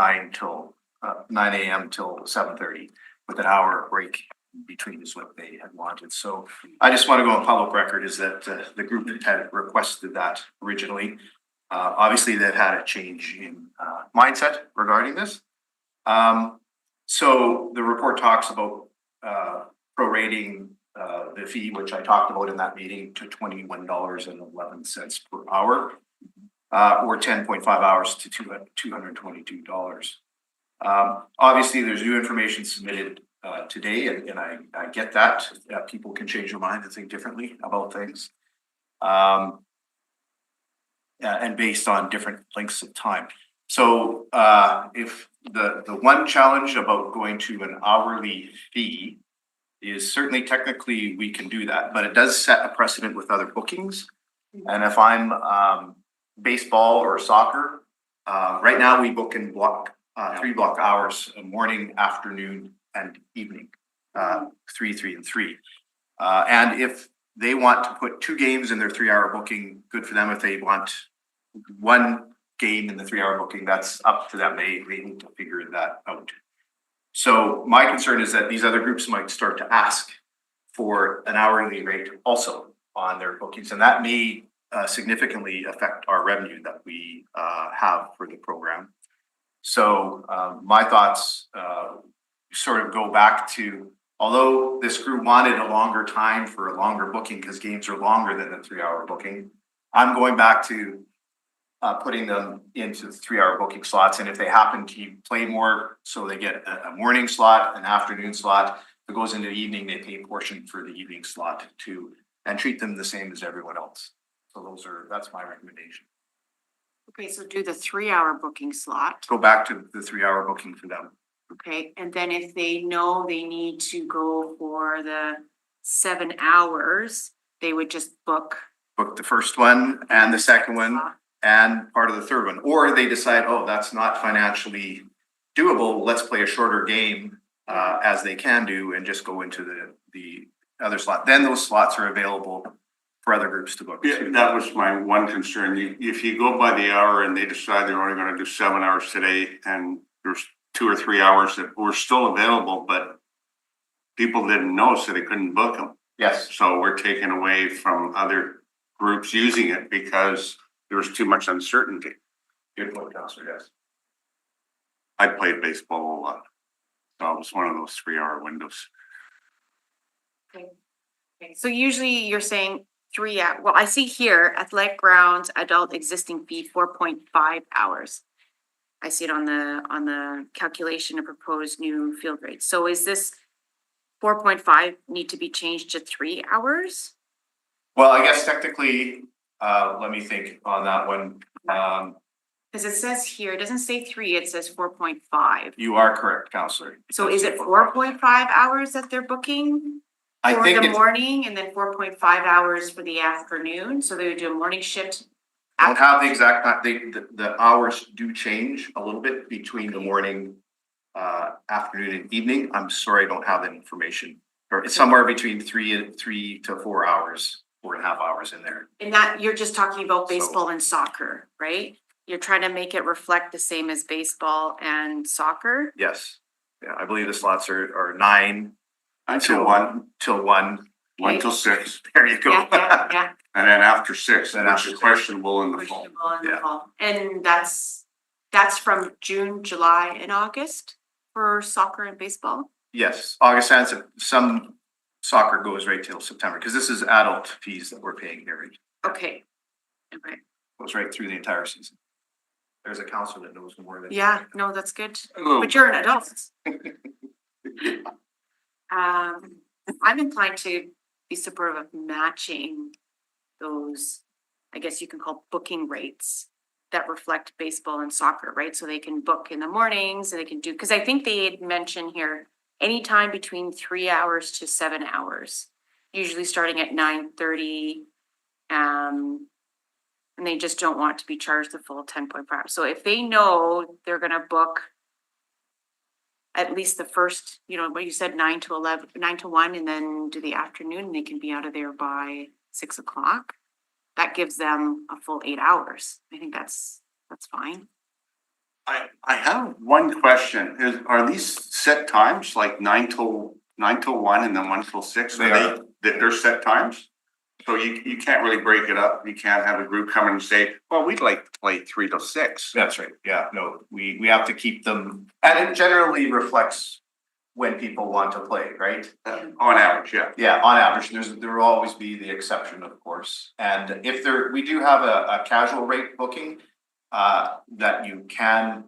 9 a.m. till 7:30 with an hour break between is what they had wanted. So I just want to go on public record is that the group had requested that originally. Obviously they've had a change in mindset regarding this. So the report talks about prorating the fee, which I talked about in that meeting, to $21.11 per hour, or 10.5 hours to $222. Obviously, there's new information submitted today, and I get that. People can change their mind and think differently about things. And based on different lengths of time. So if the one challenge about going to an hourly fee is certainly technically we can do that, but it does set a precedent with other bookings. And if I'm baseball or soccer, right now we book in 3 block hours, morning, afternoon, and evening, 3, 3, and 3. And if they want to put 2 games in their 3-hour booking, good for them. If they want 1 game in the 3-hour booking, that's up to them. They need to figure that out. So my concern is that these other groups might start to ask for an hourly rate also on their bookings, and that may significantly affect our revenue that we have for the program. So my thoughts sort of go back to, although this group wanted a longer time for a longer booking because games are longer than the 3-hour booking, I'm going back to putting them into the 3-hour booking slots. And if they happen to play more, so they get a morning slot, an afternoon slot, If it goes into the evening, they pay a portion for the evening slot too, and treat them the same as everyone else. So that's my recommendation. Okay, so do the 3-hour booking slot. Go back to the 3-hour booking for them. Okay, and then if they know they need to go for the 7 hours, they would just book. Book the first one and the second one and part of the third one, or they decide, oh, that's not financially doable, let's play a shorter game as they can do and just go into the other slot. Then those slots are available for other groups to book. Yeah, that was my one concern. If you go by the hour and they decide they're only gonna do 7 hours today and there's 2 or 3 hours that were still available, but people didn't know, so they couldn't book them. Yes, So we're taking away from other groups using it because there was too much uncertainty. good point, Counselor, yes. I played baseball a lot. So it was one of those 3-hour windows. Okay, so usually you're saying 3 hours. Well, I see here athletic grounds, adult existing fee, 4.5 hours. I see it on the calculation of proposed new field rates. So is this 4.5 need to be changed to 3 hours? Well, I guess technically, let me think on that one. Because it says here, it doesn't say 3, it says 4.5. You are correct, Counselor. So is it 4.5 hours that they're booking I for think the it's, morning and then 4.5 hours for the afternoon? So they would do a morning shift. I don't have the exact, the hours do change a little bit between the morning, afternoon and evening. I'm sorry, I don't have that information. Or it's somewhere between 3 to 4 hours, 4.5 hours in there. And that, you're just talking about So- baseball and soccer, right? You're trying to make it reflect the same as baseball and soccer? Yes, yeah, I believe the slots are 9 Until 1, till 1. 1 till 6, There you go. Yeah. and then after 6, Then which after is 6. questionable in the fall. Questionable in the Yeah. fall. And that's from June, July and August for soccer and baseball? Yes, August and some soccer goes right till September, because this is adult fees that we're paying here. It Okay. Okay, goes right through the entire season. There's a counselor that knows more than. yeah, no, that's good. Hello. But you're an adult. I'm inclined to be supportive of matching those, I guess you can call booking rates that reflect baseball and soccer, right? So they can book in the mornings and they can do, because I think they had mentioned here, anytime between 3 hours to 7 hours, usually starting at 9:30. And they just don't want to be charged the full 10.5. So if they know they're gonna book at least the first, what you said, 9 to 11, 9 to 1, and then do the afternoon, and they can be out of there by 6 o'clock. That gives them a full 8 hours. I think that's fine. I have one question. Are these set times, like 9 till 1 and then 1 till 6? They are. They're set times? So you can't really break it up. You can't have a group come in and say, well, we'd like to play 3 till 6. That's right, yeah, no, we have to keep them, and it generally reflects when people want to play, right? On average, yeah. Yeah, on average, there will always be the exception, of course, and if we do have a casual rate booking, that you can,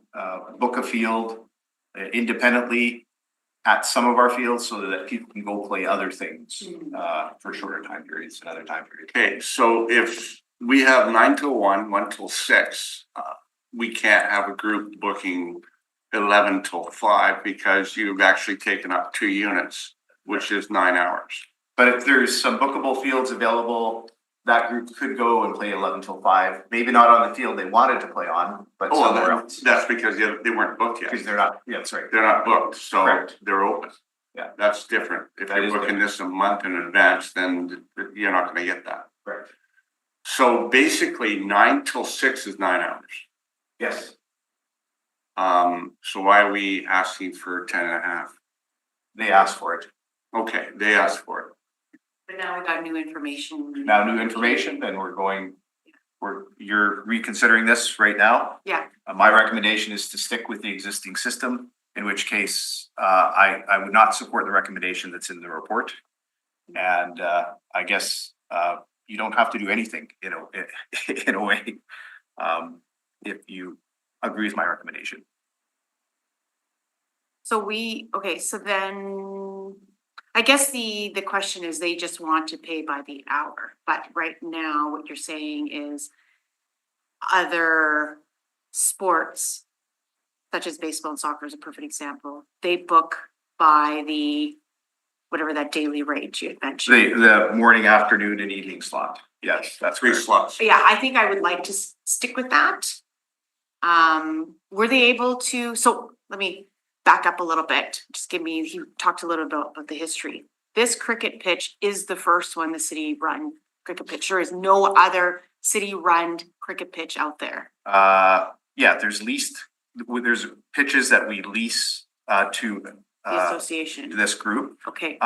book a field independently at some of our fields so that people can go play other things, for shorter time periods and other time periods. Okay, so if we have 9 till 1, 1 till 6, we can't have a group booking 11 till 5 because you've actually taken up 2 units, which is 9 hours. But if there's some bookable fields available, that group could go and play 11 till 5, maybe not on the field they wanted to play on, but Oh, somewhere well, else. that's because they weren't booked yet. Because they're not, yeah, that's right. They're not booked, so Correct. they're open. Yeah. That's different. If That you're is booking this a month in advance, then you're not gonna get that. Correct. So basically 9 till 6 is 9 hours. Yes, So why are we asking for 10 and a half? they asked for it. Okay, they asked for it. But now we got new information. Now, new information, then you're reconsidering this right now. Yeah. My recommendation is to stick with the existing system, in which case, I would not support the recommendation that's in the report. And, I guess, you don't have to do anything, in a way, if you agree with my recommendation. So so then I guess the question is they just want to pay by the hour, but right now what you're saying is other sports, such as baseball and soccer is a perfect example, they book by the, whatever that daily rate you had mentioned. The morning, afternoon and evening slot. Yes, that's Three correct. slots. Yeah, I think I would like to stick with that. Were they able to, so let me back up a little bit. Just give me, he talked a little bit about the history. This cricket pitch is the first one, the city run cricket pitch. There is no other city run cricket pitch out there. Yeah, there's pitches that we lease to The association. this group. Okay,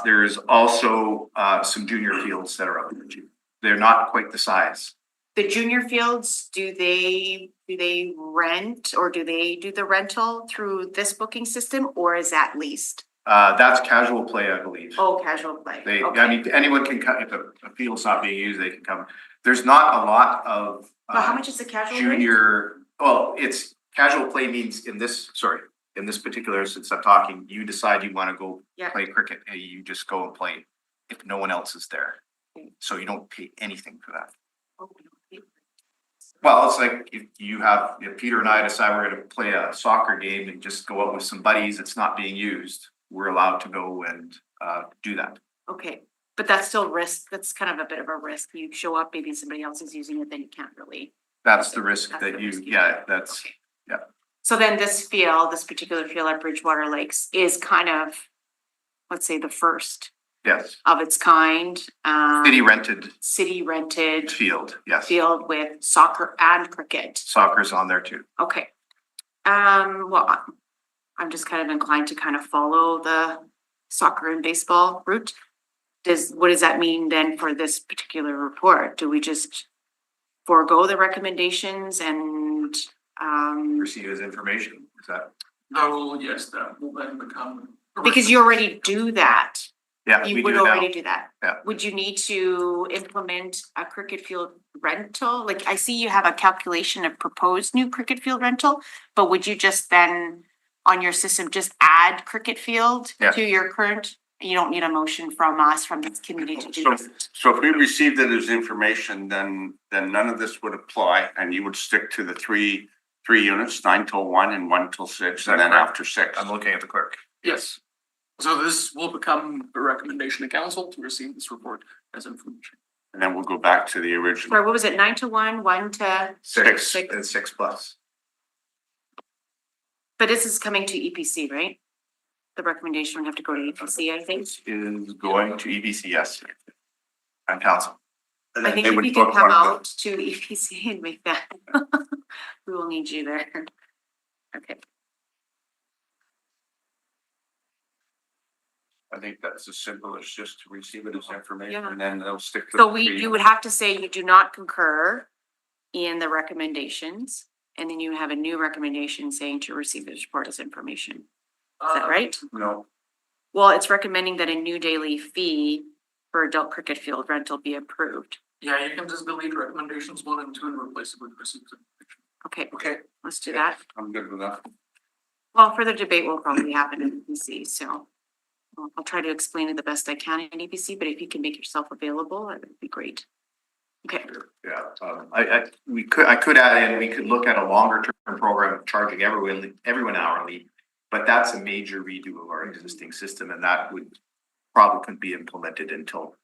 There's also some junior fields that are out there too. They're not quite the size. the junior fields, do they rent or do they do the rental through this booking system or is that leased? That's casual play, I believe. Oh, casual play. They, Okay. I mean, anyone can come, if a field's not being used, they can come. There's not a lot of. But how much is the casual rate? Junior, well, it's casual play means in this particular instance I'm talking, you decide you wanna go Yeah. play cricket, and you just go and play if no one else is there. So you don't pay anything for that. Oh, Well, it's like if Peter and I decide we're gonna play a soccer game and just go out with some buddies, it's not being used, we're allowed to go and do that. okay, but that's still risk, that's kind of a bit of a risk. You show up, maybe somebody else is using it, then you can't really. That's the risk That's that the you, risk you yeah, that's, Okay. yeah. So then this field, this particular field at Bridgewater Lakes is kind of, let's say, the first yes. of its kind. City rented City rented field, yes. field with soccer and cricket. Soccer's on there too. Okay. Well, I'm just kind of inclined to kind of follow the soccer and baseball route. What does that mean then for this particular report? Do we just forego the recommendations and, Receive as information, is that? Oh, yes, that will then become. because you already do that. Yeah, we You do would now. already do that. Yeah. Would you need to implement a cricket field rental? Like, I see you have a calculation of proposed new cricket field rental, but would you just then, on your system, just add cricket field Yeah. to your current? You don't need a motion from us, from this committee to do So, this. so if we received it as information, then none of this would apply and you would stick to the three units, 9 till 1 and 1 till 6, and then Correct. after 6. I'm looking at the clerk. Yes. So this will become a recommendation to council to receive this report as information. And then we'll go back to the original. Sorry, what was it? 9 to 1, 1 to, Six Six. and 6+. but this is coming to EPC, right? The recommendation would have to go to EPC, I think. This is going to EBC, yes. And council. I think They if would you can book come one of the- out to EPC and make that, we will need you there. Okay, I think that's as simple as just to receive it as information Yeah. and then they'll stick to. so the three you would units. have to say you do not concur in the recommendations. And then you have a new recommendation saying to receive this report as information. Is that right? No, Well, it's recommending that a new daily fee for adult cricket field rental be approved. Yeah, you can just delete recommendations 1 and 2 and replace it with received information. Okay, okay, let's do that. I'm good with that. Well, further debate will probably happen in EPC, so I'll try to explain it the best I can in EPC, but if you can make yourself available, that would be great. Okay, Yeah, I could add in, we could look at a longer term program charging everyone hourly. But that's a major redo of our existing system and that probably couldn't be implemented until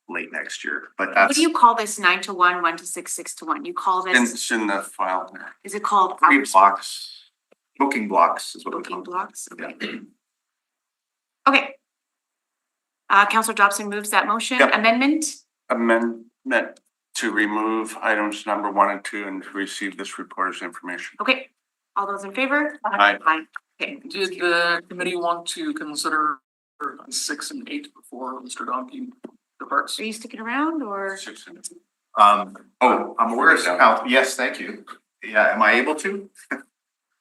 late next year, but what that's do you call this 9 to 1, 1 to 6, 6 to 1? You call this, It's in the file there. is it called? three hours- blocks, booking blocks is what we call Booking them. blocks, Yeah. okay. Okay. Counselor Dobson moves that motion, Yep. amendment, Amendment to remove items number 1 and 2 and to receive this report as information. okay, all those in favor? Aye. Aye. Okay. Did the committee want to consider 6 and 8 before Mr. Donkey departs? Are you sticking around or? 6 and I'm aware of count, yes, thank you. Yeah, am I able to?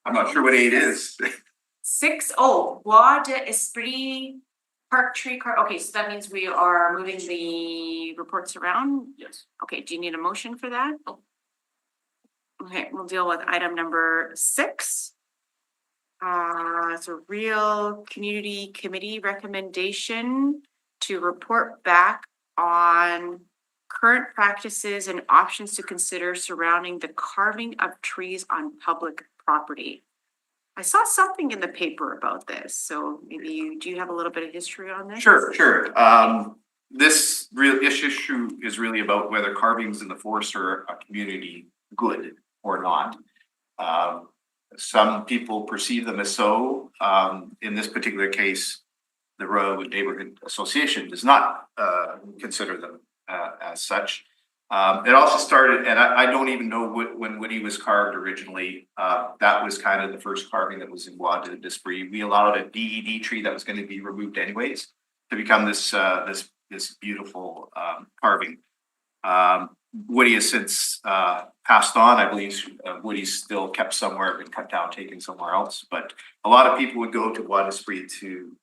I'm not sure what 8 is. 6, oh, Bois d'Esprit Park Tree Car, okay, so that means we are moving the reports around. Yes. Okay, do you need a motion for that? Okay, we'll deal with item number 6. It's a real community committee recommendation to report back on current practices and options to consider surrounding the carving of trees on public property. I saw something in the paper about this, so maybe do you have a little bit of history on this? Sure. This real issue is really about whether carvings in the forest are a community good or not. Some people perceive them as so. In this particular case, the Royal Neighborhood Association does not consider them as such. It also started, and I don't even know when Woody was carved originally. That was kind of the first carving that was in Bois d'Esprit. We allowed a DED tree that was going to be removed anyways to become this beautiful carving. Woody has since passed on. I believe Woody's still kept somewhere, been cut down, taken somewhere else. But a lot of people would go to Bois d'Esprit to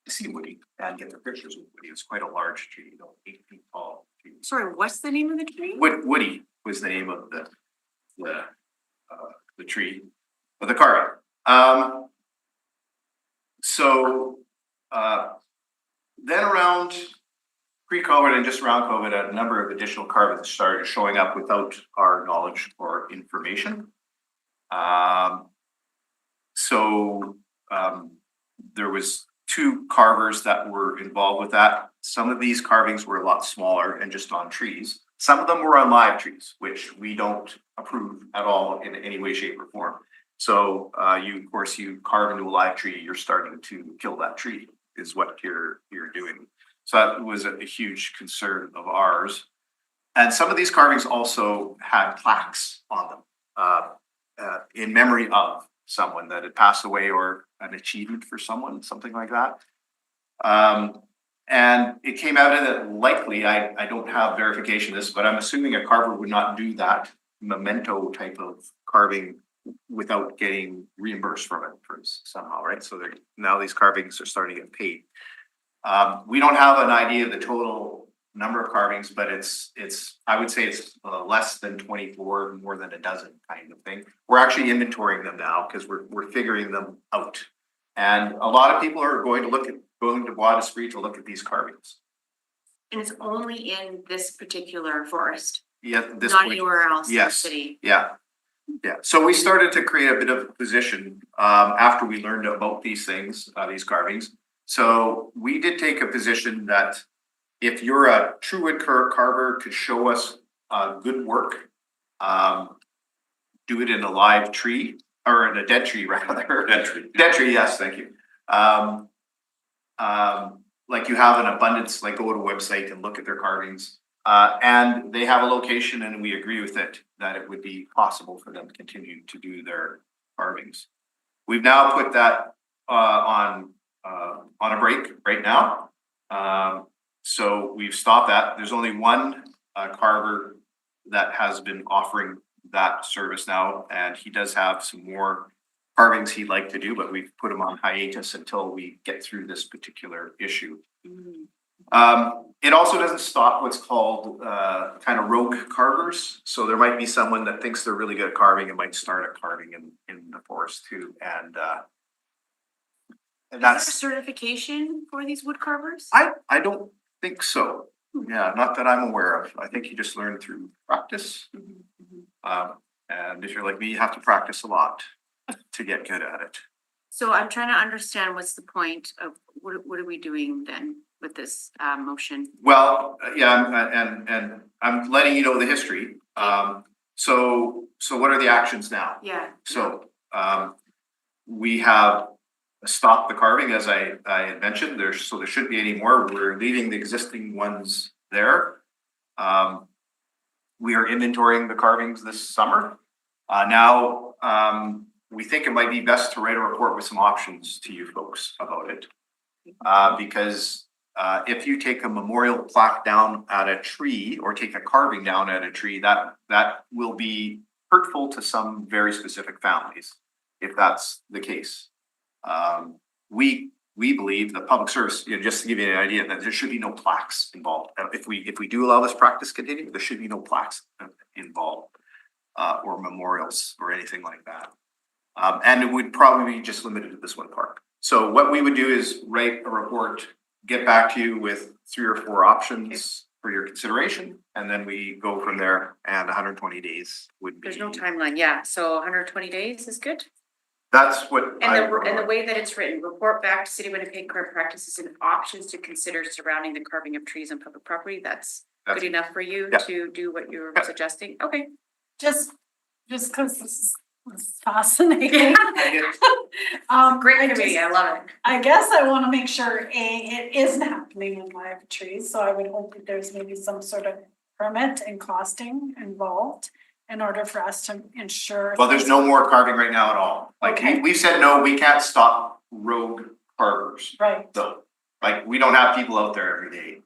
see Woody and get their pictures with Woody. It's quite a large tree, 8 feet tall. Sorry, what's the name of the tree? Woody was the name of the tree, of the carving. Then around pre-COVID and just around COVID, a number of additional carvings started showing up without our knowledge or information. There was 2 carvers that were involved with that. Some of these carvings were a lot smaller and just on trees. Some of them were on live trees, which we don't approve at all in any way, shape, or form. So of course, you carve into a live tree, you're starting to kill that tree, is what you're doing. So that was a huge concern of ours. And some of these carvings also had plaques on them in memory of someone that had passed away or an achievement for someone, something like that. And it came out that likely, I don't have verification of this, but I'm assuming a carver would not do that memento type of carving without getting reimbursed from it somehow, right? So now these carvings are starting to get paid. We don't have an idea of the total number of carvings, but I would say it's less than 24, more than a dozen kind of thing. We're actually inventorying them now because we're figuring them out. And a lot of people are going to Bois d'Esprit to look at these carvings. And it's only in this particular forest, Yeah, not anywhere else in the Yes. city. Yeah. So we started to create a bit of a position after we learned about these things, these carvings. So we did take a position that if you're a true wood carver, could show us good work, do it in a live tree or in a dead tree rather. Dead tree, yes, thank you. Like you have an abundance, like go to a website and look at their carvings. And they have a location and we agree with it, that it would be possible for them to continue to do their carvings. We've now put that on a break right now. So we've stopped that. There's only one carver that has been offering that service now, and he does have some more carvings he'd like to do, but we've put him on hiatus until we get through this particular issue. It also doesn't stop what's called kind of rogue carvers. So there might be someone that thinks they're really good at carving and might start a carving in the forest too. And Is there that's, certification for these wood carvers? I don't think so. Yeah, not that I'm aware of. I think you just learn through practice. And if you're like me, you have to practice a lot to get good at it. So I'm trying to understand what's the point of, what are we doing then with this motion? Well, yeah, and I'm letting you know the history. So what are the actions now? Yeah. So we have stopped the carving, as I had mentioned. There shouldn't be any more. We're leaving the existing ones there. We are inventorying the carvings this summer. Now we think it might be best to write a report with some options to you folks about it. Because if you take a memorial plaque down at a tree or take a carving down at a tree, that will be hurtful to some very specific families, if that's the case. We believe the public service, just to give you an idea, that there should be no plaques involved. If we do allow this practice to continue, there should be no plaques involved or memorials or anything like that. And it would probably be just limited to this one park. So what we would do is write a report, get back to you with 3 or 4 options for your consideration, and then we go from there, and 120 days would be. There's no timeline, yeah, so 120 days is good. That's what And the way that it's written, report back to City of Winnipeg current practices and options to consider surrounding the carving of trees on public property, that's good enough for you Yeah. to do what you're Yeah. suggesting? Okay. Just because this is fascinating. Great I committee, just- I love it. I guess I wanna make sure, it isn't happening in live trees, so I would hope that there's maybe some sort of permit and costing involved in order for us to ensure. Well, there's no more carving right now at all. Like, Okay. we said, no, we can't stop rogue carvers. Right, So, like, we don't have people out there every day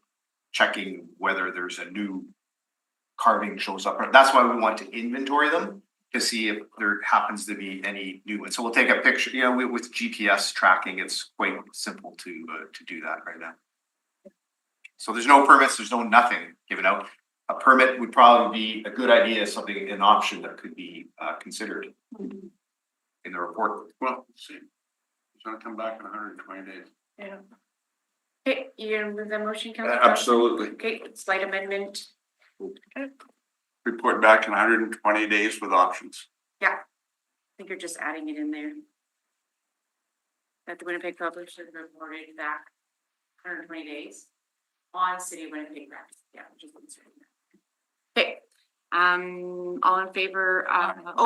checking whether there's a new carving shows up. That's why we want to inventory them, to see if there happens to be any new ones. So we'll take a picture, with GPS tracking, it's quite simple to do that right now. So there's no permits, there's no nothing given out. A permit would probably be a good idea, something, an option that could be considered in the report. Well, let's see. It's gonna come back in 120 days. yeah. Okay, you're gonna move the motion, Councilor? Absolutely. Okay, slight amendment. Report back in 120 days with options. I think you're just adding it in there. That the Winnipeg Publisher reported back 120 days on City of Winnipeg practice. Yeah, just inserting that. Okay, all in favor,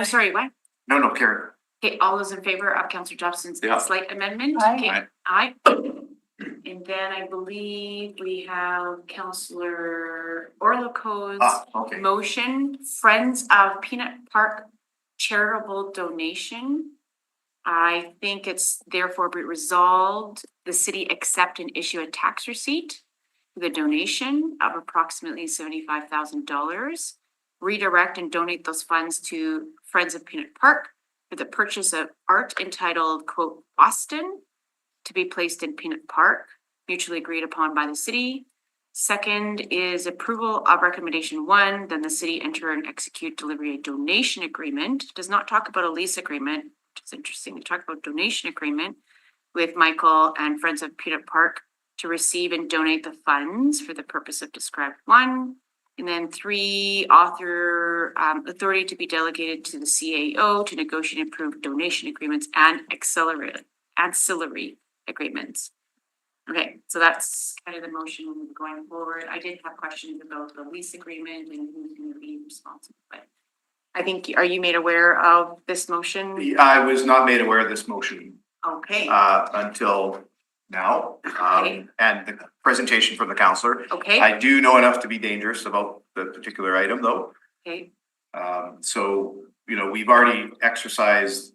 sorry, what? No, Karen. Okay, all those in favor of Councilor Dobson's Yeah. slight amendment? Aye. Okay, aye. And then I believe we have Councilor Orliko's Okay. motion, Friends of Peanut Park charitable donation. I think it's therefore be resolved, the city accept and issue a tax receipt with a donation of approximately $75,000. Redirect and donate those funds to Friends of Peanut Park for the purchase of art entitled, quote, Boston, to be placed in Peanut Park, mutually agreed upon by the city. Second is approval of recommendation 1, then the city enter and execute delivery a donation agreement. Does not talk about a lease agreement, which is interesting. We talk about donation agreement with Michael and Friends of Peanut Park to receive and donate the funds for the purpose of described 1. And then 3, author authority to be delegated to the CAO to negotiate and approve donation agreements and ancillary agreements. Okay, so that's kind of the motion going forward. I did have questions about the lease agreement and who's gonna be responsible, but I think, are you made aware of this motion? I was not made aware of this motion Okay, until now, Okay. and the presentation from the counselor. okay, I do know enough to be dangerous about the particular item, though. okay, So, we've already exercised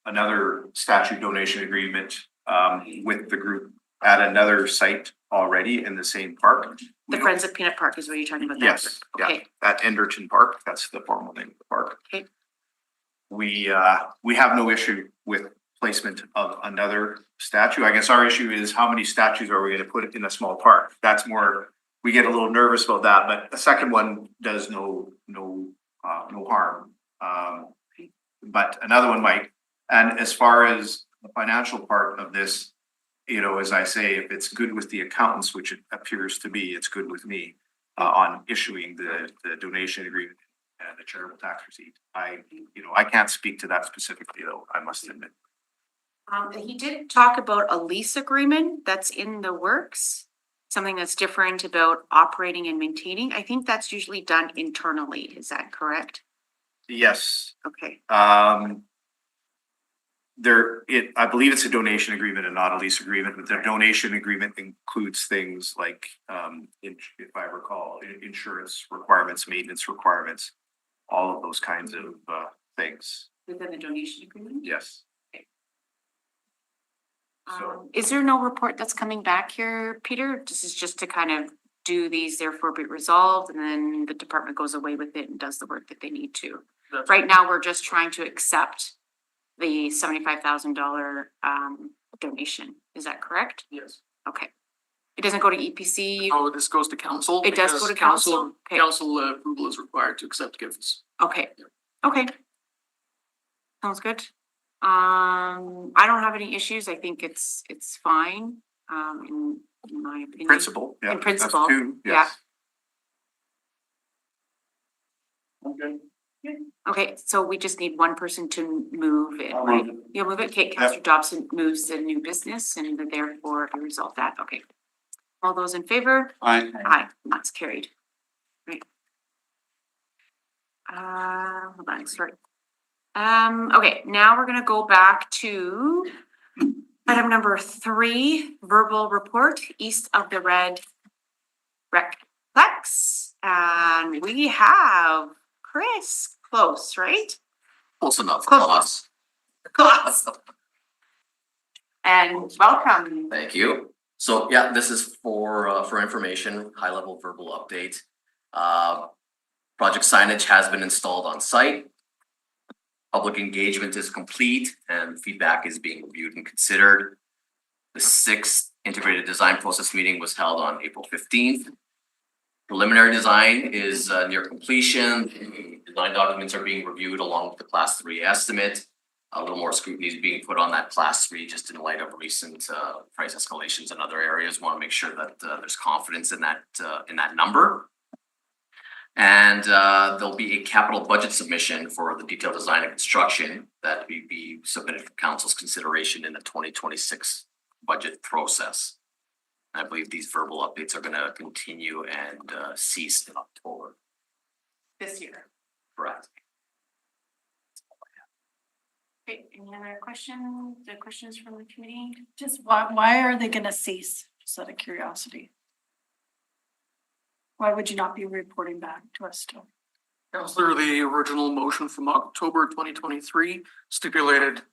another statute donation agreement with the group at another site already in the same park. the Friends of Peanut Park is what you're talking about? that Yes, group. yeah, Okay, at Enderton Park, that's the formal name of the park. Okay. We have no issue with placement of another statue. I guess our issue is how many statues are we gonna put in a small park? That's more, we get a little nervous about that, but the second one does no harm. But another one might. And as far as the financial part of this, as I say, if it's good with the accountants, which it appears to be, it's good with me on issuing the donation agreement and the charitable tax receipt. I can't speak to that specifically, though, I must admit. he did talk about a lease agreement that's in the works, something that's different about operating and maintaining. I think that's usually done internally. Is that correct? Yes, Okay, I believe it's a donation agreement and not a lease agreement, but the donation agreement includes things like, if I recall, insurance requirements, maintenance requirements, all of those kinds of things. within the donation agreement? Yes. So- Is there no report that's coming back here, Peter? This is just to kind of do these, therefore be resolved, and then the department goes away with it and does the work that they need to. That's- Right now, we're just trying to accept the $75,000 donation. Is that correct? Yes. Okay. It doesn't go to EPC? Oh, this goes to council. It does go because to council? Okay. Council approval is required to accept gifts. Okay, okay. Sounds good. I don't have any issues. I think it's fine, in my opinion. Principle, yeah. In that's principle, two, yeah. yes. Okay. Okay, so we just need one person to move it, I'll right? move it. You'll move it. Okay, Counselor Dobson moves the new business and therefore I resolve that. Okay. All those in favor? Aye, that's carried. Great. Hold on, sorry. Okay, now we're gonna go back to item number 3, verbal report, east of the red recplex. And we have Chris close, right? Close enough. Close. Close. And welcome. Thank you. So yeah, this is for information, high level verbal update. Project signage has been installed on site. Public engagement is complete and feedback is being reviewed and considered. The 6th integrated design process meeting was held on April 15th. Preliminary design is near completion. Design documents are being reviewed along with the class 3 estimate. A little more scrutiny is being put on that class 3 just in light of recent price escalations in other areas. Want to make sure that there's confidence in that number. And there'll be a capital budget submission for the detailed design and construction that will be submitted for council's consideration in the 2026 budget process. I believe these verbal updates are going to continue and cease in October. This year. Correct. Okay, any other questions? The questions from the committee? Just why are they gonna cease? Just out of curiosity. Why would you not be reporting back to us still? Counselor, the original motion from October 2023 stipulated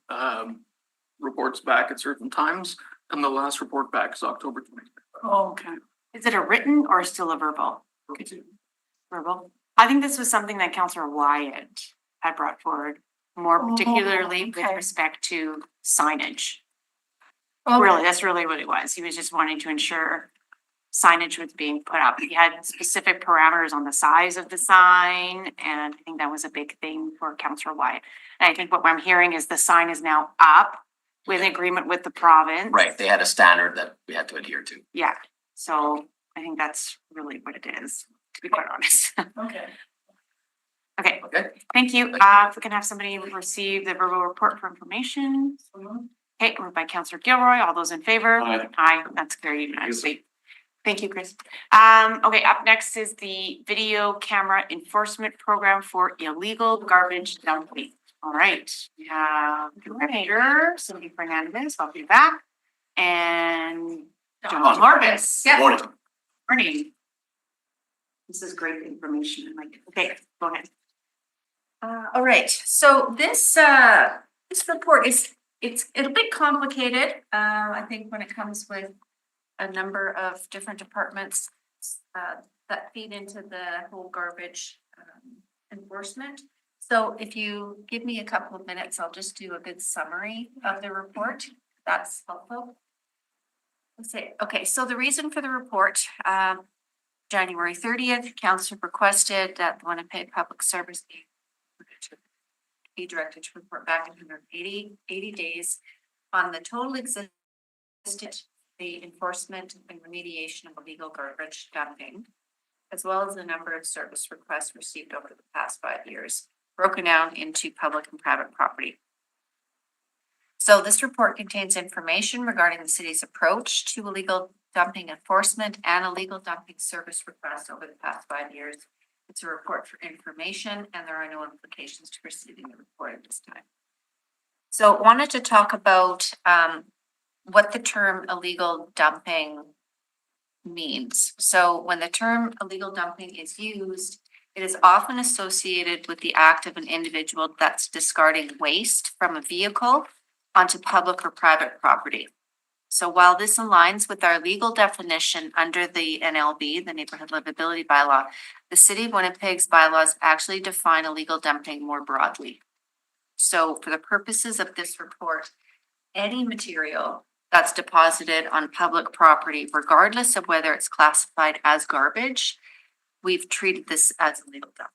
reports back at certain times, and the last report back is October 2025. Oh, okay. Is it a written or still a verbal? Verbal. I think this was something that Councillor Wyatt had brought forward, more Oh, particularly with okay. respect to signage. Okay. Really, that's really what it was. He was just wanting to ensure signage was being put up. He had specific parameters on the size of the sign, and I think that was a big thing for Councillor Wyatt. And I think what I'm hearing is the sign is now up with agreement with the province. Right, they had a standard that we had to adhere to. Yeah, so I think that's really what it is, to be quite honest. Okay. Okay, Okay. thank you. If we can have somebody receive the verbal report for information. Okay, moved by Councillor Gilroy. All those in favor? Aye. Aye, that's carried unanimously. Thank you, Chris. Okay, up next is the video camera enforcement program for illegal garbage dumping. All right, we have Director Cindy Fernandez, I'll be back. And John Marvis. Yeah. Morning. Morning. This is great information. I'm like, okay, go ahead. All right, so this report it's a bit complicated. I think when it comes with a number of different departments that feed into the whole garbage enforcement. So if you give me a couple of minutes, I'll just do a good summary of the report. That's helpful. Let's see. Okay, so the reason for the report, January 30th, council requested that the Winnipeg Public Service be directed to report back in 180 days on the total existing, the enforcement and remediation of illegal garbage dumping, as well as the number of service requests received over the past 5 years, broken down into public and private property. So this report contains information regarding the city's approach to illegal dumping enforcement and illegal dumping service requests over the past 5 years. It's a report for information and there are no implications to receiving the report at this time. So wanted to talk about what the term illegal dumping means. So when the term illegal dumping is used, it is often associated with the act of an individual that's discarding waste from a vehicle onto public or private property. So while this aligns with our legal definition under the NLB, the Neighborhood Livability Bylaw, the City of Winnipeg's bylaws actually define illegal dumping more broadly. So for the purposes of this report, any material that's deposited on public property, regardless of whether it's classified as garbage, we've treated this as illegal dumping.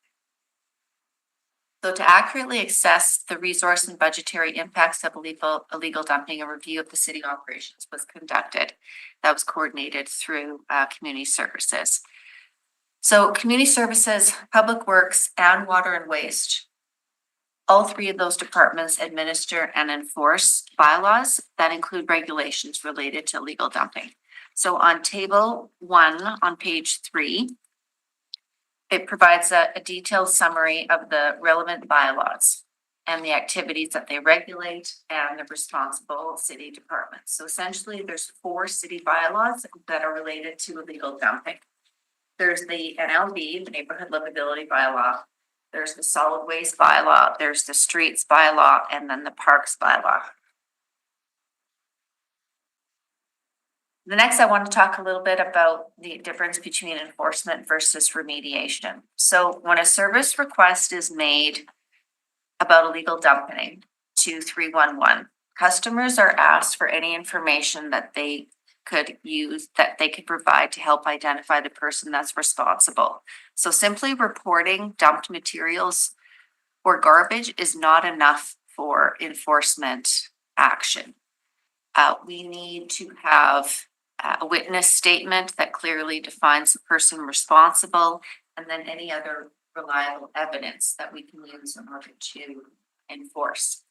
So to accurately assess the resource and budgetary impacts of illegal dumping, a review of the city operations was conducted. That was coordinated through community services. So community services, public works, and water and waste. All three of those departments administer and enforce bylaws that include regulations related to illegal dumping. So on table 1 on page 3, it provides a detailed summary of the relevant bylaws and the activities that they regulate and the responsible city departments. So essentially, there's 4 city bylaws that are related to illegal dumping. There's the NLB, the Neighborhood Livability Bylaw. There's the Solid Waste Bylaw. There's the Streets Bylaw, and then the Parks Bylaw. The next, I want to talk a little bit about the difference between enforcement versus remediation. So when a service request is made about illegal dumping to 311, customers are asked for any information that they could use, that they could provide to help identify the person that's responsible. So simply reporting dumped materials or garbage is not enough for enforcement action. We need to have a witness statement that clearly defines the person responsible, and then any other reliable evidence that we can use in order to enforce.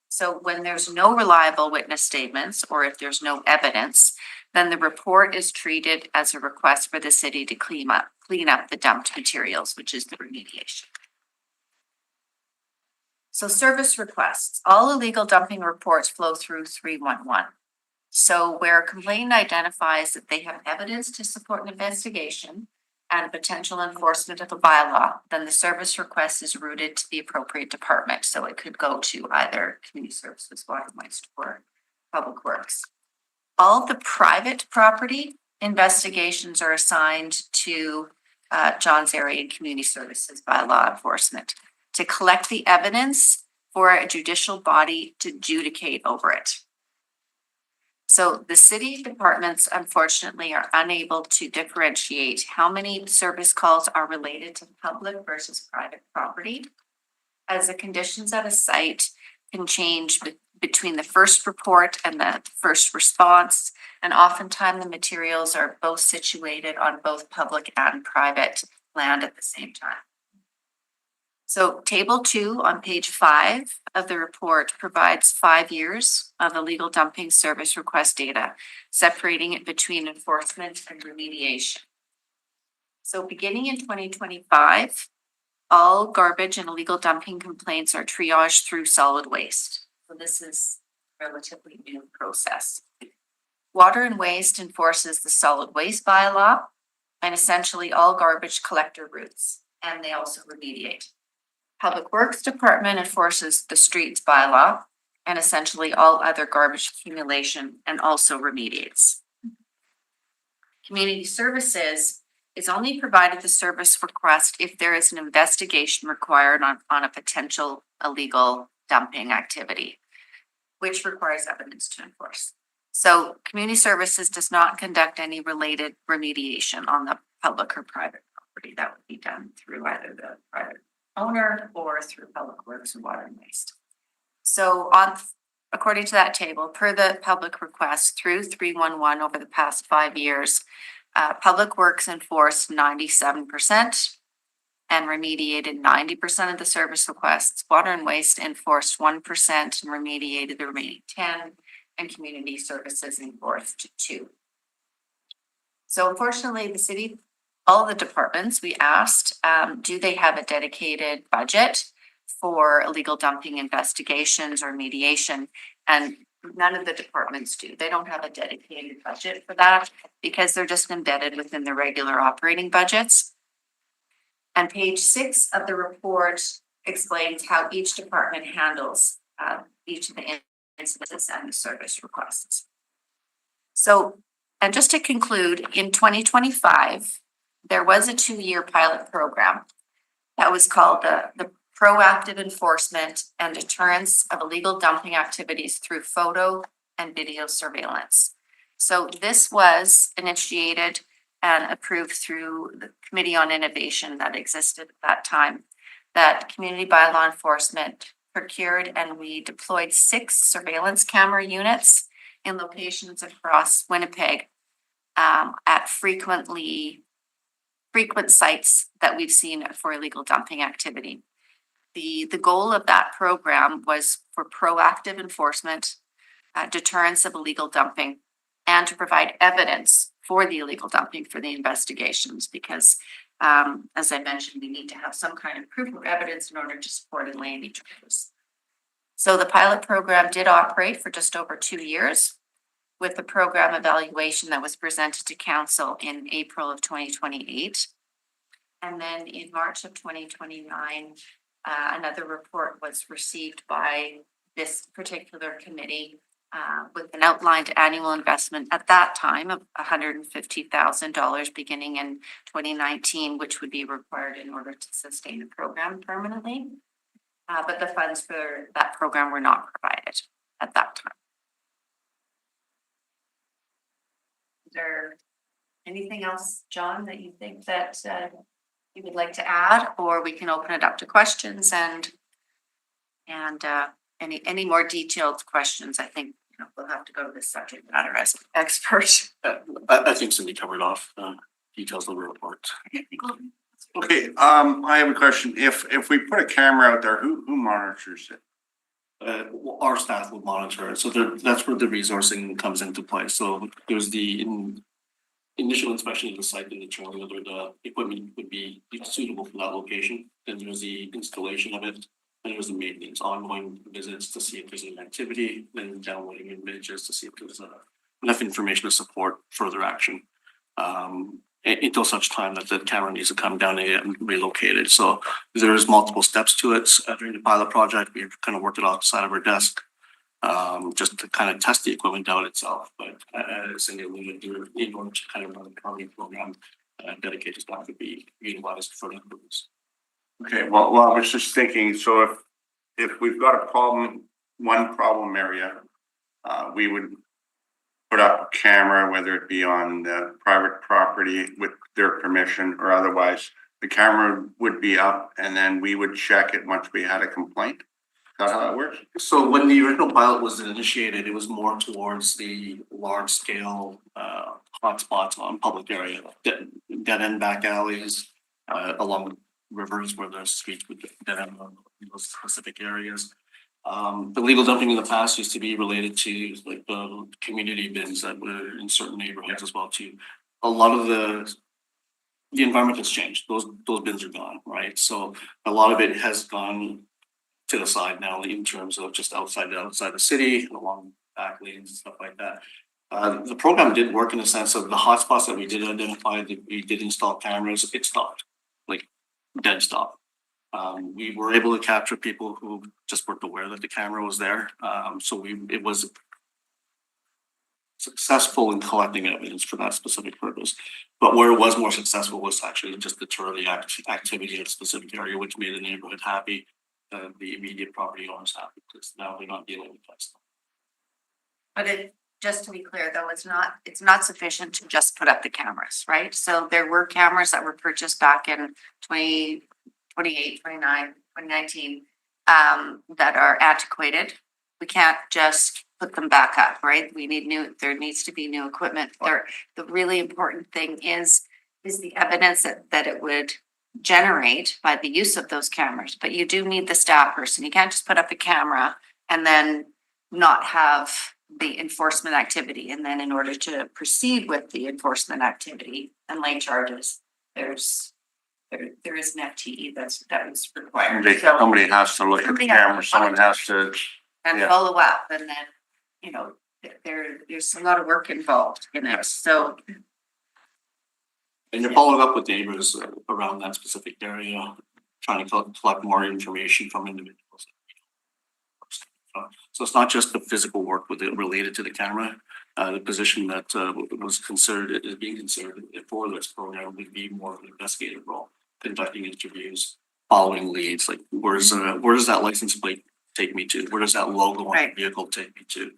So when there's no reliable witness statements, or if there's no evidence, then the report is treated as a request for the city to clean up the dumped materials, which is the remediation. So service requests, all illegal dumping reports flow through 311. So where a complainant identifies that they have evidence to support an investigation and potential enforcement of a bylaw, then the service request is routed to the appropriate department. So it could go to either community services, water and waste, or public works. All the private property investigations are assigned to John's Area and Community Services by law enforcement to collect the evidence for a judicial body to adjudicate over it. So the city departments, unfortunately, are unable to differentiate how many service calls are related to public versus private property, as the conditions at a site can change between the first report and the first response, and oftentimes the materials are both situated on both public and private land at the same time. So table 2 on page 5 of the report provides 5 years of illegal dumping service request data, separating it between enforcement and remediation. So beginning in 2025, all garbage and illegal dumping complaints are triaged through solid waste. So this is a relatively new process. Water and Waste enforces the solid waste bylaw and essentially all garbage collector routes, and they also remediate. Public Works Department enforces the streets bylaw and essentially all other garbage accumulation and also remediates. Community Services is only provided the service request if there is an investigation required on a potential illegal dumping activity, which requires evidence to enforce. So Community Services does not conduct any related remediation on the public or private property. That would be done through either the private owner or through Public Works and Water and Waste. So according to that table, per the public request through 311 over the past 5 years, Public Works enforced 97% and remediated 90% of the service requests. Water and Waste enforced 1% and remediated the remaining 10%, and Community Services enforced 2%. So unfortunately, the city, all the departments we asked, do they have a dedicated budget for illegal dumping investigations or mediation? And none of the departments do. They don't have a dedicated budget for that because they're just embedded within the regular operating budgets. And page 6 of the report explains how each department handles each of the incidents and the service requests. So, and just to conclude, in 2025, there was a 2-year pilot program that was called the Proactive Enforcement and Deterrence of Illegal Dumping Activities through Photo and Video Surveillance. So this was initiated and approved through the Committee on Innovation that existed at that time. that community bylaw enforcement procured and we deployed 6 surveillance camera units in locations across Winnipeg at frequent sites that we've seen for illegal dumping activity. The goal of that program was for proactive enforcement, deterrence of illegal dumping, and to provide evidence for the illegal dumping for the investigations, because as I mentioned, we need to have some kind of proof or evidence in order to support and lay any charges. So the pilot program did operate for just over 2 years, with the program evaluation that was presented to council in April of 2028. And then in March of 2029, another report was received by this particular committee with an outlined annual investment at that time of $150,000 beginning in 2019, which would be required in order to sustain the program permanently. But the funds for that program were not provided at that time. Is there anything else, John, that you think that you would like to add, or we can open it up to questions and any more detailed questions? I think we'll have to go to the subject matter expert. I think Cindy covered off details of the report. Okay, I have a question. If we put a camera out there, who monitors it? Our staff will monitor it, so that's where the resourcing comes into play. So there's the initial inspection of the site and determining whether the equipment would be suitable for that location. Then there's the installation of it, and there's the maintenance, ongoing visits to see if there's any activity, then downloading images to see if there's enough information to support further action. Until such time that the camera needs to come down and get relocated. So there's multiple steps to it. During the pilot project, we've kind of worked it off the side of our desk just to kind of test the equipment out itself. But as Cindy alluded to, in order to kind of run the current program, dedicated staff would be utilized for that purpose. Okay, well, I was just thinking, so if we've got one problem area, we would put up a camera, whether it be on the private property with their permission or otherwise. The camera would be up and then we would check it once we had a complaint. Is that how that works? So when the original pilot was initiated, it was more towards the large scale hotspots on public area, dead end back alleys along rivers where there's streets with dead end on those specific areas. The legal dumping in the past used to be related to like the community bins that were in certain neighborhoods as well too. A lot of the environment has changed. Those bins are gone, right? So a lot of it has gone to the side now in terms of just outside the city and along back lanes and stuff like that. The program did work in the sense of the hotspots that we did identify, that we did install cameras, it stopped, like dead stop. We were able to capture people who just weren't aware that the camera was there. So it was successful in collecting evidence for that specific purpose. But where it was more successful was actually just deter the activity in a specific area, which made the neighborhood happy, the immediate property owners happy, because now they're not dealing with that stuff. But just to be clear though, it's not sufficient to just put up the cameras, right? So there were cameras that were purchased back in 2018, 2019, that are antiquated. We can't just put them back up, right? There needs to be new equipment. The really important thing is the evidence that it would generate by the use of those cameras. But you do need the staff person. You can't just put up a camera and then not have the enforcement activity. And then in order to proceed with the enforcement activity and lay charges, there is an FTE that was required. Somebody has to look at the camera, someone has to. And follow up, and then, there's a lot of work involved in it, so. And you're following up with neighbors around that specific area, trying to collect more information from individuals. So it's not just the physical work related to the camera. The position that is being considered for this program would be more of an investigative role, conducting interviews, following leads, like where does that license plate take me to? Where does that logo on the vehicle take me to?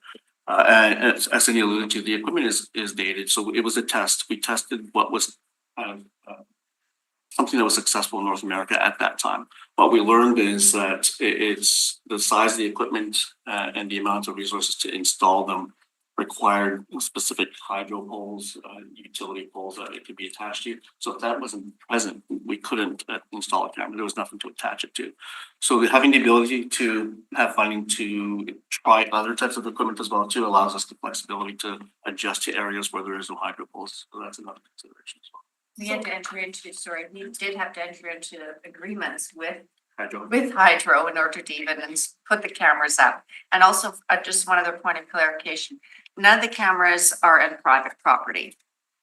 And as Cindy alluded to, the equipment is dated, so it was a test. We tested what was something that was successful in North America at that time. What we learned is that it's the size of the equipment and the amount of resources to install them required specific hydro poles, utility poles that it could be attached to. So if that wasn't present, we couldn't install a camera. There was nothing to attach it to. So having the ability to have funding to try other types of equipment as well too allows us the flexibility to adjust to areas where there is no hydro poles. So that's another consideration as well. We had to enter into, sorry, we did have to enter into agreements with Hydro. Hydro in order to even put the cameras up. And also, just one other point of clarification, none of the cameras are in private property.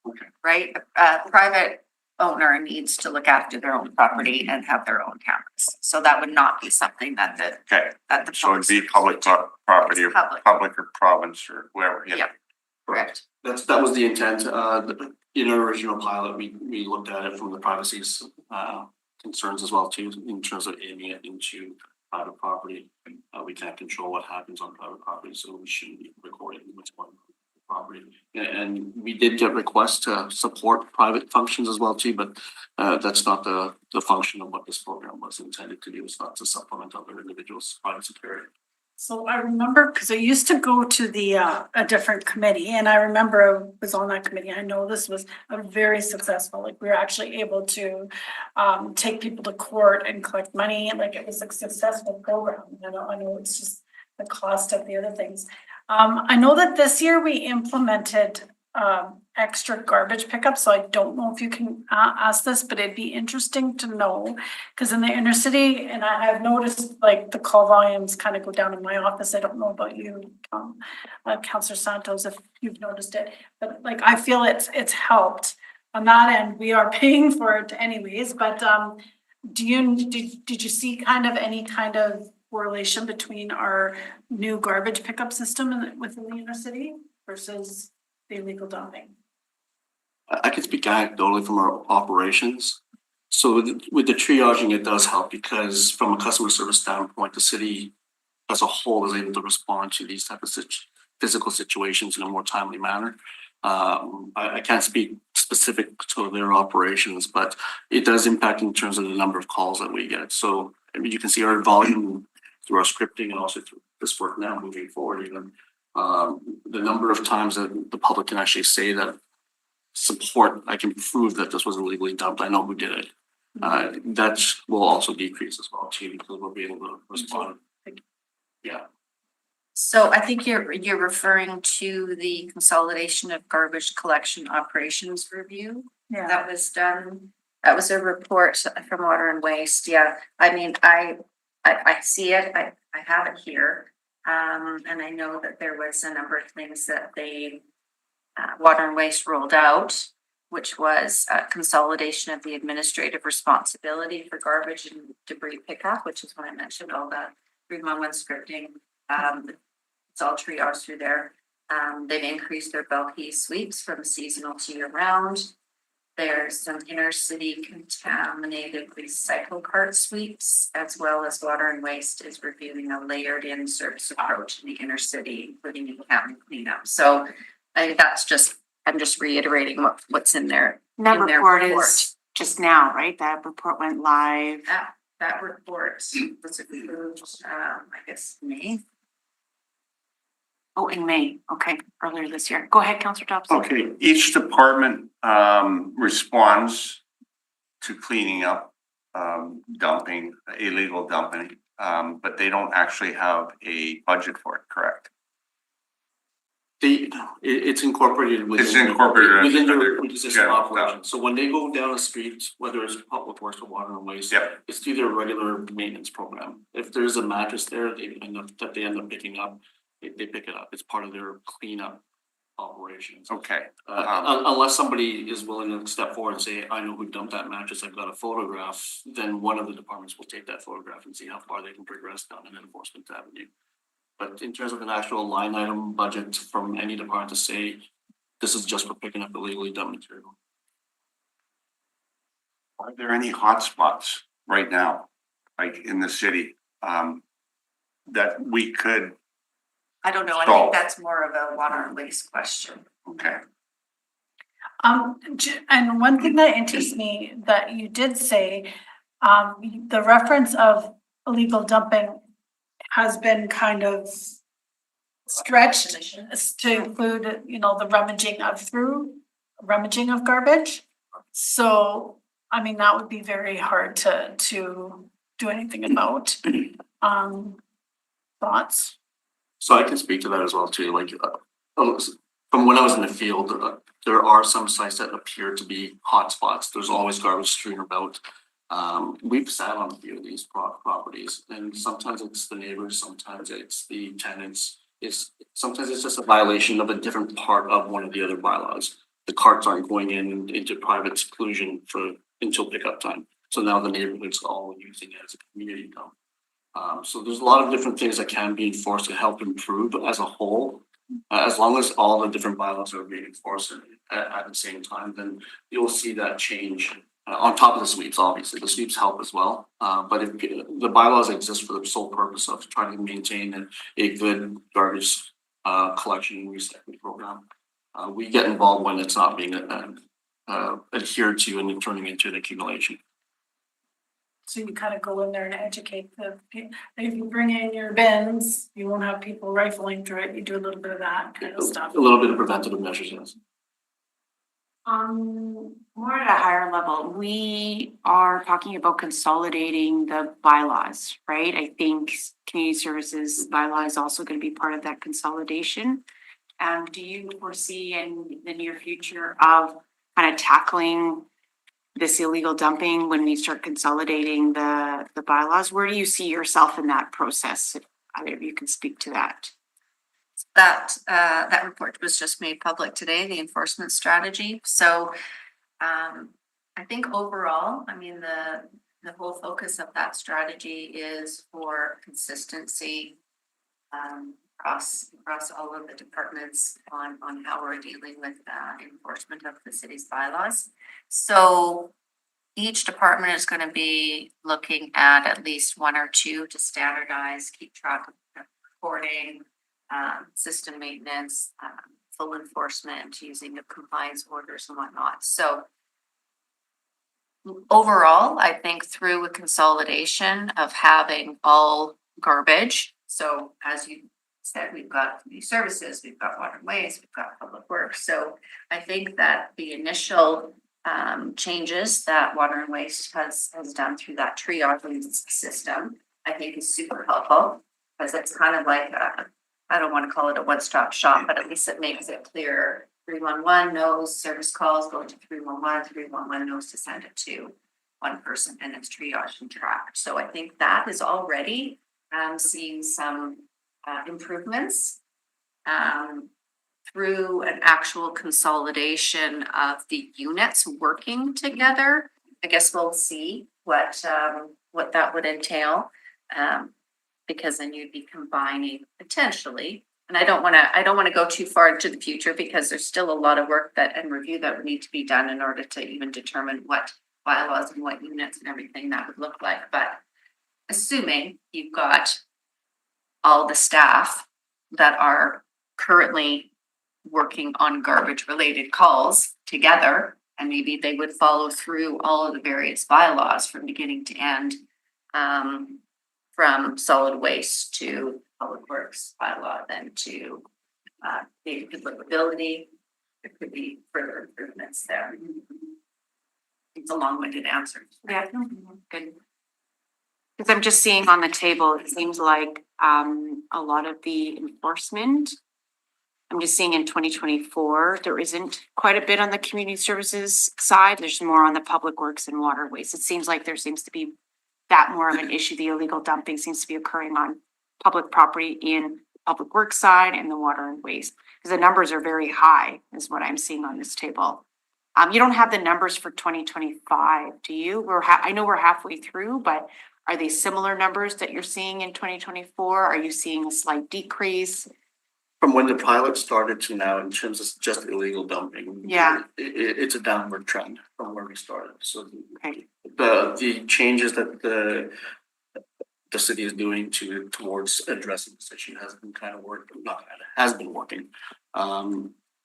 Okay. Right? A private owner needs to look after their own property and have their own cameras. So that would not be something that Okay, the. so it'd be public property or Public. public or province or whoever, yeah. Yep. Correct. That was the intent. In our original pilot, we looked at it from the privacy concerns as well too, in terms of aiming it into private property. We can't control what happens on private property, so we shouldn't be recording what's on property. And we did get requests to support private functions as well too, but that's not the function of what this program was intended to do. It's not to supplement other individuals' private security. So I remember, because I used to go to the, a different committee, and I remember I was on that committee. I know this was a very successful, like, we were actually able to take people to court and collect money, like, it was a successful program. I know it's just the cost of the other things. I know that this year we implemented extra garbage pickup, so I don't know if you can ask this, but it'd be interesting to know, because in the inner city, and I have noticed like the call volumes kind of go down in my office. I don't know about you, Councillor Santos, if you've noticed it, but like I feel it's helped on that end. We are paying for it anyways, but did you see kind of any kind of correlation between our new garbage pickup system within the inner city versus the illegal dumping? I can speak anecdotally from our operations. So with the triaging, it does help because from a customer service standpoint, the city as a whole is able to respond to these type of physical situations in a more timely manner. I can't speak specific to their operations, but it does impact in terms of the number of calls that we get. So I mean, you can see our volume through our scripting and also through this work now moving forward even. The number of times that the public can actually say that support, I can prove that this was illegally dumped, I know who did it. That will also decrease as well too, because we'll be able to respond. Yeah. So I think you're referring to the consolidation of garbage collection operations review. Yeah. That was done, that was a report from Water and Waste. Yeah, I mean, I see it, I have it here. And I know that there was a number of things that they, Water and Waste rolled out, which was consolidation of the administrative responsibility for garbage and debris pickup, which is what I mentioned, all the 311 scripting. It's all triaged through there. They've increased their bulky sweeps from seasonal to year round. There's some inner city contaminated recycle cart sweeps, as well as Water and Waste is reviewing a layered in service approach in the inner city, including encampment cleanup. So I think that's just, I'm just reiterating what's in there. That in their report is just now, right? That report went live. That report was approved, I guess, May. Oh, in May. Okay, earlier this year. Go ahead, Councillor Thompson. Okay, each department responds to cleaning up dumping, illegal dumping, but they don't actually have a budget for it, correct? It's incorporated within. It's incorporated within under- their existing yeah, operation. So when they go down the street, whether it's public works or Water and Waste, Yep. it's through their regular maintenance program. If there's a mattress there, they end up picking up, they pick it up. It's part of their cleanup operations. Okay, Unless somebody is willing to step forward and say, I know who dumped that mattress, I've got a photograph, then one of the departments will take that photograph and see how far they can progress down an enforcement avenue. But in terms of an actual line item budget from any department to say, this is just for picking up illegally dumped material. are there any hotspots right now, like in the city, that we could, I don't know, I So- think that's more of a Water and Waste question. okay, And one thing that interests me that you did say, the reference of illegal dumping has been kind of stretched to include, you know, the rummaging of garbage. So, I mean, that would be very hard to do anything about. Thoughts? So I can speak to that as well too, like, from when I was in the field, there are some sites that appear to be hotspots. There's always garbage strewn about. We've sat on a few of these properties, and sometimes it's the neighbors, sometimes it's the tenants. Sometimes it's just a violation of a different part of one of the other bylaws. The carts aren't going into private seclusion until pickup time. So now the neighborhood's all using it as a community dump. So there's a lot of different things that can be enforced to help improve as a whole. As long as all the different bylaws are being enforced at the same time, then you'll see that change. On top of the sweeps, obviously, the sweeps help as well. But if the bylaws exist for the sole purpose of trying to maintain a good garbage collection and recycling program, we get involved when it's not being adhered to and turning into an accumulation. So you kind of go in there and educate if you bring in your bins, you won't have people rifling through it. You do a little bit of that kind of stuff. A little bit of preventative measures, yes. More at a higher level, we are talking about consolidating the bylaws, right? I think community services bylaw is also going to be part of that consolidation. Do you foresee in the near future of kind of tackling this illegal dumping when we start consolidating the bylaws? Where do you see yourself in that process? If either of you can speak to that. That report was just made public today, the enforcement strategy. So I think overall, I mean, the whole focus of that strategy is for consistency across all of the departments on how we're dealing with enforcement of the city's bylaws. So each department is going to be looking at least one or two to standardize, keep track of reporting, system maintenance, full enforcement using the compliance orders and whatnot. So overall, I think through a consolidation of having all garbage. So as you said, we've got community services, we've got water and waste, we've got public works. So I think that the initial changes that water and waste has done through that triage system, I think is super helpful, because it's kind of like I don't want to call it a one-stop shop, but at least it makes it clear. 311 knows service calls go to 311, 311 knows to send it to one person, and it's triaged and tracked. So I think that is already seeing some improvements through an actual consolidation of the units working together. I guess we'll see what that would entail, because then you'd be combining potentially. And I don't want to go too far into the future, because there's still a lot of work and review that would need to be done in order to even determine what bylaws and what units and everything that would look like. But assuming you've got all the staff that are currently working on garbage related calls together, and maybe they would follow through all of the various bylaws from beginning to end, from solid waste to public works bylaw, then to data deliverability. There could be further improvements there. It's a long-winded answer. Yeah, good. Because I'm just seeing on the table, it seems like a lot of the enforcement, I'm just seeing in 2024, there isn't quite a bit on the community services side. There's more on the public works and water waste. It seems like there seems to be that more of an issue. The illegal dumping seems to be occurring on public property in public works side and the water and waste, because the numbers are very high is what I'm seeing on this table. You don't have the numbers for 2025, do you? I know we're halfway through, but are they similar numbers that you're seeing in 2024? Are you seeing a slight decrease? From when the pilot started to now, in terms of just illegal dumping, Yeah. It's a downward trend from where we started. So Okay. the changes that the city is doing towards addressing this issue has been kind of working. Has been working.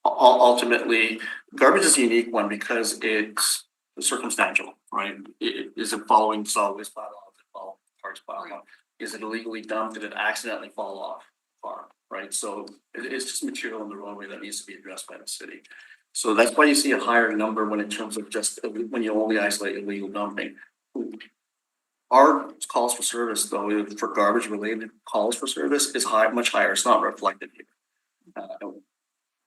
ultimately, garbage is a unique one because it's circumstantial, right? Is it following solid waste bylaw? Is it following parks bylaw? Is it illegally dumped? Did it accidentally fall off farm, right? So it's just material in the roadway that needs to be addressed by the city. So that's why you see a higher number when in terms of just when you only isolate illegal dumping. Our calls for service though, for garbage related calls for service is much higher. It's not reflected here.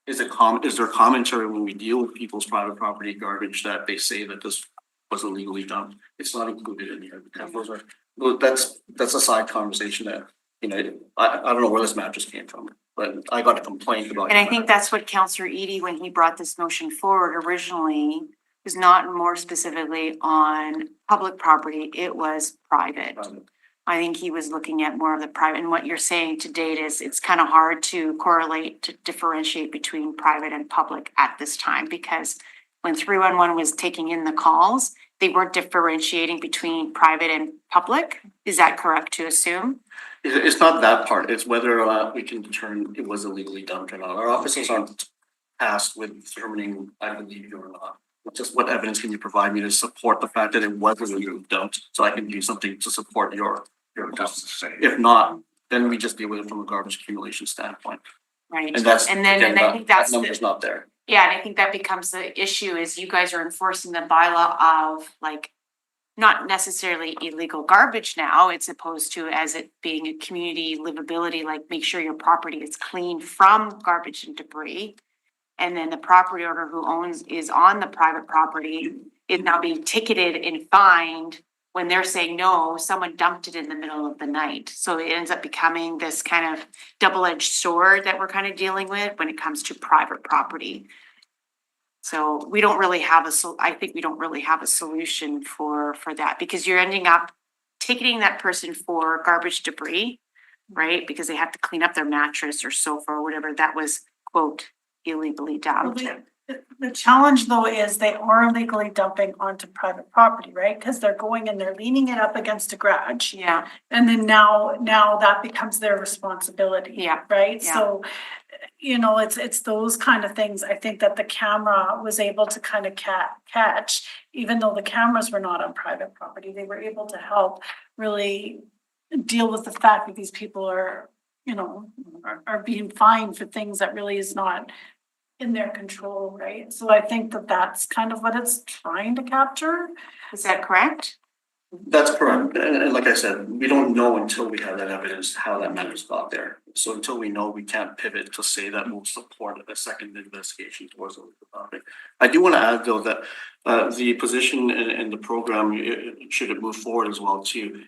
Is there commentary when we deal with people's private property garbage that they say that this was illegally dumped? It's not included in here because that's a side conversation that, you know, I don't know where this mattress came from, but I got a complaint about. And I think that's what Councillor Edie, when he brought this motion forward originally, was not more specifically on public property, it was private. I think he was looking at more of the private, and what you're saying to date is it's kind of hard to correlate, to differentiate between private and public at this time, because when 311 was taking in the calls, they weren't differentiating between private and public. Is that correct to assume? It's not that part, it's whether or not we can determine it was illegally dumped or not. Our officers aren't tasked with determining I believe you or not. Just what evidence can you provide me to support the fact that it was illegally dumped, so I can do something to support your if not, then we just deal with it from a garbage accumulation standpoint. Right. And that's, And then, again, and I think that's that number's not there. yeah, and I think that becomes the issue is you guys are enforcing the bylaw of like, not necessarily illegal garbage now, it's opposed to as it being a community livability, like make sure your property is clean from garbage and debris. And then the property owner who is on the private property is now being ticketed and fined when they're saying, no, someone dumped it in the middle of the night. So it ends up becoming this kind of double-edged sword that we're kind of dealing with when it comes to private property. So we don't really have I think we don't really have a solution for that, because you're ending up ticketing that person for garbage debris, right? Because they have to clean up their mattress or sofa or whatever that was, quote, illegally dumped. The challenge though is they are legally dumping onto private property, right? Cause they're going and they're leaning it up against a garage. Yeah, And then now that becomes their responsibility. Yeah, Right? yeah. So, you know, it's those kind of things. I think that the camera was able to kind of catch, even though the cameras were not on private property, they were able to help really deal with the fact that these people are, you know, are being fined for things that really is not in their control, right? So I think that that's kind of what it's trying to capture. is that correct? That's correct. And like I said, we don't know until we have that evidence how that matters got there. So until we know, we can't pivot to say that we'll support a second investigation towards the topic. I do want to add though that the position in the program, should it move forward as well too,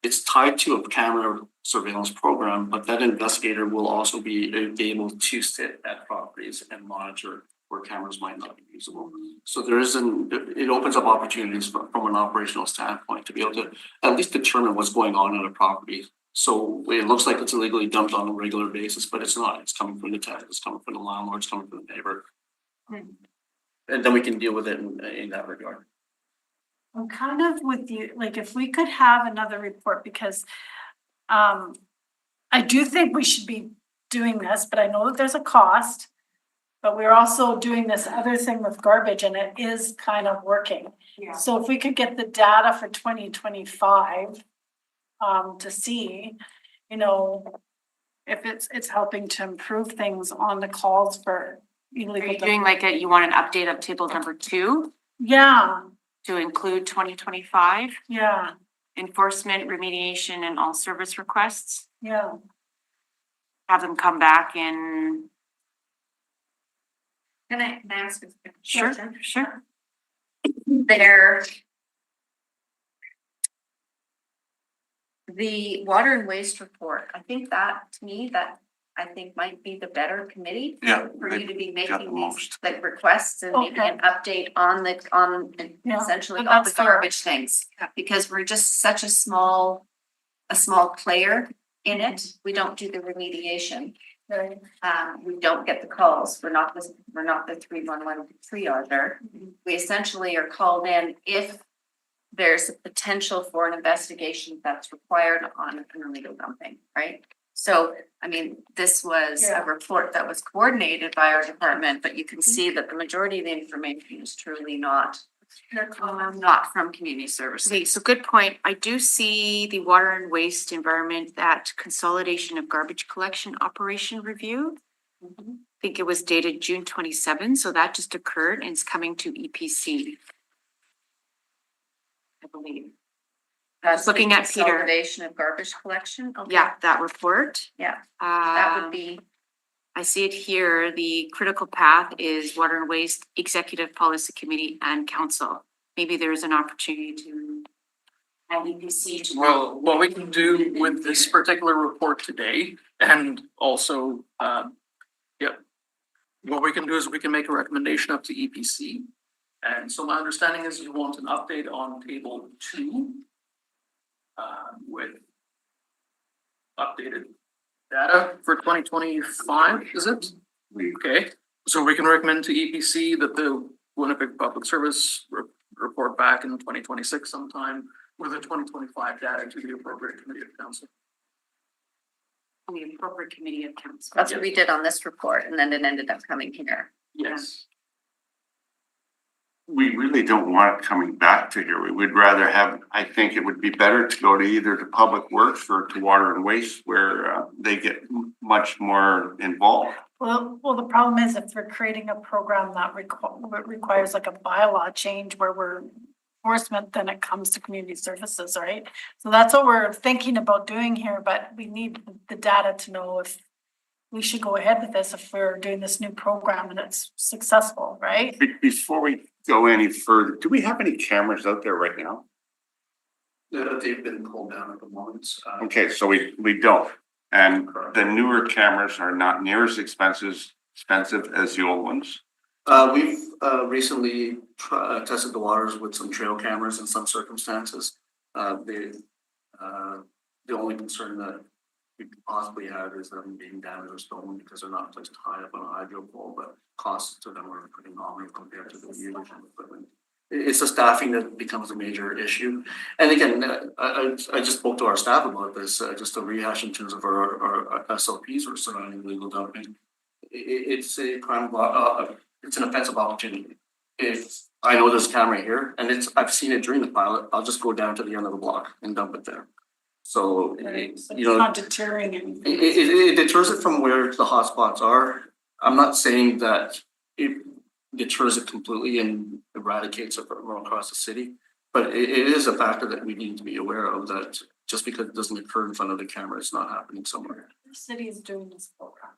it's tied to a camera surveillance program, but that investigator will also be able to sit at properties and monitor where cameras might not be usable. So it opens up opportunities from an operational standpoint to be able to at least determine what's going on a property. So it looks like it's illegally dumped on a regular basis, but it's not. It's coming from the tenant, it's coming from the landlord, it's coming from the neighbor. And then we can deal with it in that regard. I'm kind of with you, like if we could have another report, because I do think we should be doing this, but I know that there's a cost. But we're also doing this other thing with garbage and it is kind of working. Yeah. So if we could get the data for 2025 to see, you know, if it's helping to improve things on the calls for illegal. Are you doing like you want an update of table number 2 Yeah, to include 2025 yeah, enforcement, remediation, and all service requests? yeah. Have them come back in. Can I ask a Sure, question? sure. The water and waste report, I think that, to me, that I think might be the better committee. Yeah, For you to be got the making these most. like requests and maybe Okay. an update on Yeah, essentially but all the that's fair. garbage things. Because we're just such a small player in it. We don't do the remediation. Right. We don't get the calls. We're not the 311 triager. We essentially are called in if there's a potential for an investigation that's required on an illegal dumping, right? So, I mean, this was a report that was coordinated by our department, but you can see that the majority of the information is truly not from community services. Okay, so good point. I do see the water and waste environment, that consolidation of garbage collection operation review. I think it was dated June 27, so that just occurred and it's coming to EPC. I believe. That's looking the at Peter. Consolidation of garbage collection. Okay. Yeah, that report. Yeah, that would Um, be, I see it here. The critical path is Water and Waste Executive Policy Committee and Council. Maybe there's an opportunity to have EPC to. Well, what we can do with this particular report today and also, what we can do is we can make a recommendation up to EPC. And so my understanding is you want an update on table 2 with updated data for 2025, is it? Okay, so we can recommend to EPC that the Winnipeg Public Service report back in 2026 sometime with the 2025 data to the appropriate committee of council. The appropriate committee of council. that's what we did on this report, and then it ended up coming here. Yes. We really don't want it coming back to here. We would rather have, I think it would be better to go to either to Public Works or to Water and Waste where they get much more involved. Well, the problem is if we're creating a program that requires like a bylaw change where we're enforcement, then it comes to community services, right? So that's what we're thinking about doing here, but we need the data to know if we should go ahead with this, if we're doing this new program and it's successful, right? Before we go any further, do we have any cameras out there right now? They've been pulled down at the moment. Okay, so we don't. And the newer cameras are not near as expensive as the old ones. We've recently tested the waters with some trail cameras in some circumstances. The only concern that we could possibly have is them being damaged or stolen because they're not placed high up on a hydro pole, but costs to them are pretty nominal compared to the usual equipment. It's the staffing that becomes a major issue. And again, I just spoke to our staff about this, just to rehash in terms of our SOPs or surrounding legal dumping. It's a crime, it's an offensive opportunity. If I know there's a camera here and I've seen it during the pilot, I'll just go down to the end of the block and dump it there. So, It's you know, not deterring anything. it deters it from where the hotspots are. I'm not saying that it deters it completely and eradicates it from across the city, but it is a factor that we need to be aware of, that just because it doesn't occur in front of the camera, it's not happening somewhere. The city is doing this program.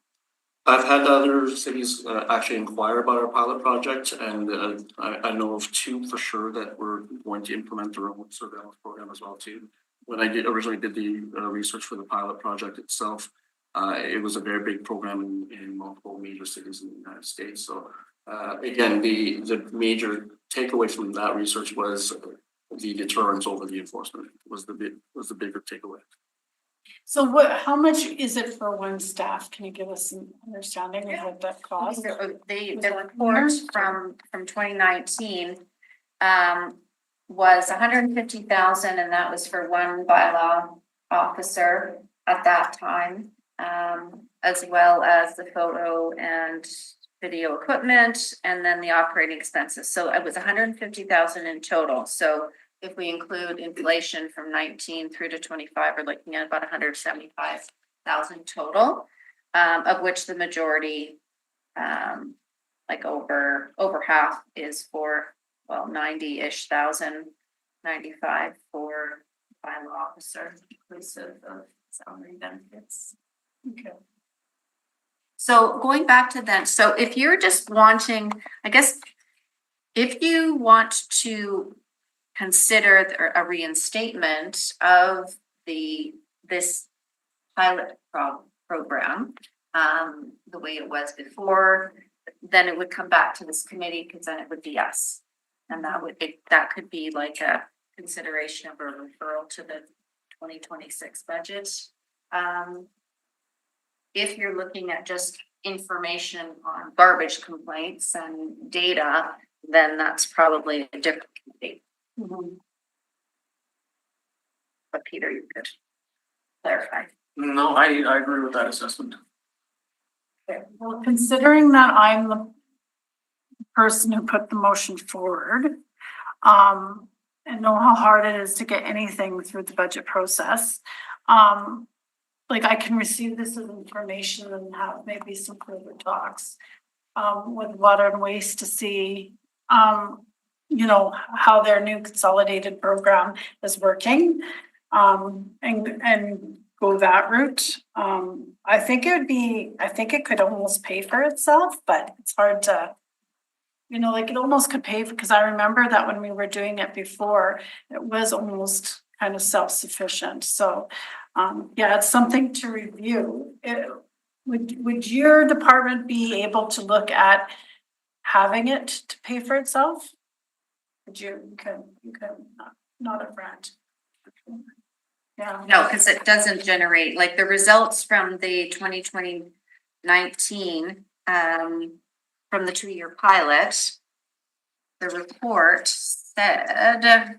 I've had other cities actually inquire about our pilot project, and I know of 2 for sure that we're going to implement their own surveillance program as well too. When I originally did the research for the pilot project itself, it was a very big program in multiple major cities in the United States. So again, the major takeaway from that research was the deterrence over the enforcement was the bigger takeaway. So how much is it for one staff? Can you give us some understanding of what that costs? The report from 2019 was 150,000, and that was for one bylaw officer at that time, as well as the photo and video equipment, and then the operating expenses. So it was 150,000 in total. So if we include inflation from 19 through to 25, we're looking at about 175,000 total, of which the majority, like over half, is for 90-ish thousand, 95 for bylaw officer, inclusive of salary benefits. Okay. So going back to then, so if you're just wanting, I guess, if you want to consider a reinstatement of this pilot program, the way it was before, then it would come back to this committee, because then it would be yes. And that could be like a consideration of a referral to the 2026 budget. If you're looking at just information on garbage complaints and data, then that's probably a different committee. But Peter, you could clarify. No, I agree with that assessment. Okay, well, considering that I'm the person who put the motion forward, and know how hard it is to get anything through the budget process, like I can receive this as information and have maybe some further talks with Water and Waste to see, you know, how their new consolidated program is working, and go that route. I think it could almost pay for itself, but it's hard to, you know, like it almost could pay for, because I remember that when we were doing it before, it was almost kind of self-sufficient. So, yeah, it's something to review. Would your department be able to look at having it to pay for itself? Would you could not a grant? Yeah. No, because it doesn't generate, like the results from the 2019, from the 2-year pilot, the report said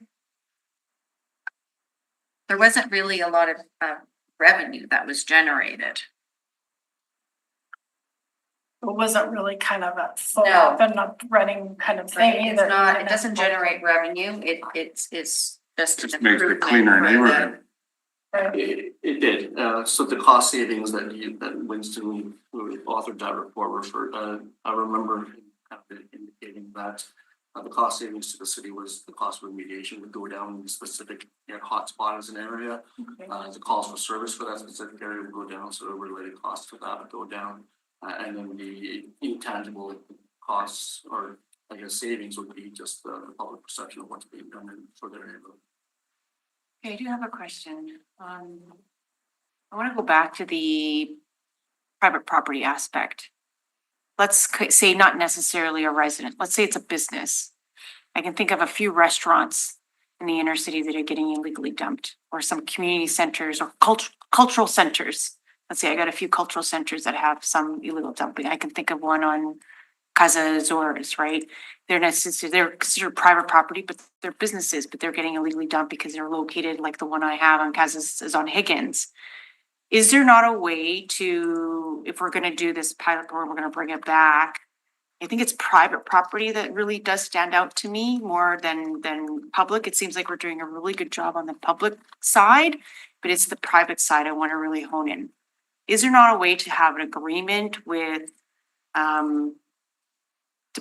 there wasn't really a lot of revenue that was generated. It wasn't really kind of a full up and up running kind of thing It's either. not, it doesn't generate revenue, it's just Just an makes it improvement cleaner for the- neighborhood. It did, so the cost savings that Winston, who authored that report referred, I remember kind of indicating that the cost savings to the city was the cost of remediation would go down in specific, hotspot as an area. The calls for service for that specific area would go down, so the related costs for that would go down. And then the intangible costs or I guess savings would be just the public perception of what's being done for their neighborhood. Okay, I do have a question. I want to go back to the private property aspect. Let's say not necessarily a resident, let's say it's a business. I can think of a few restaurants in the inner city that are getting illegally dumped, or some community centers or cultural centers. Let's say I got a few cultural centers that have some illegal dumping. I can think of one on Casa Azores, right? They're considered private property, but they're businesses, but they're getting illegally dumped because they're located like the one I have on Casa is on Higgins. Is there not a way to, if we're gonna do this pilot program, we're gonna bring it back? I think it's private property that really does stand out to me more than public. It seems like we're doing a really good job on the public side, but it's the private side I want to really hone in. Is there not a way to have an agreement with, to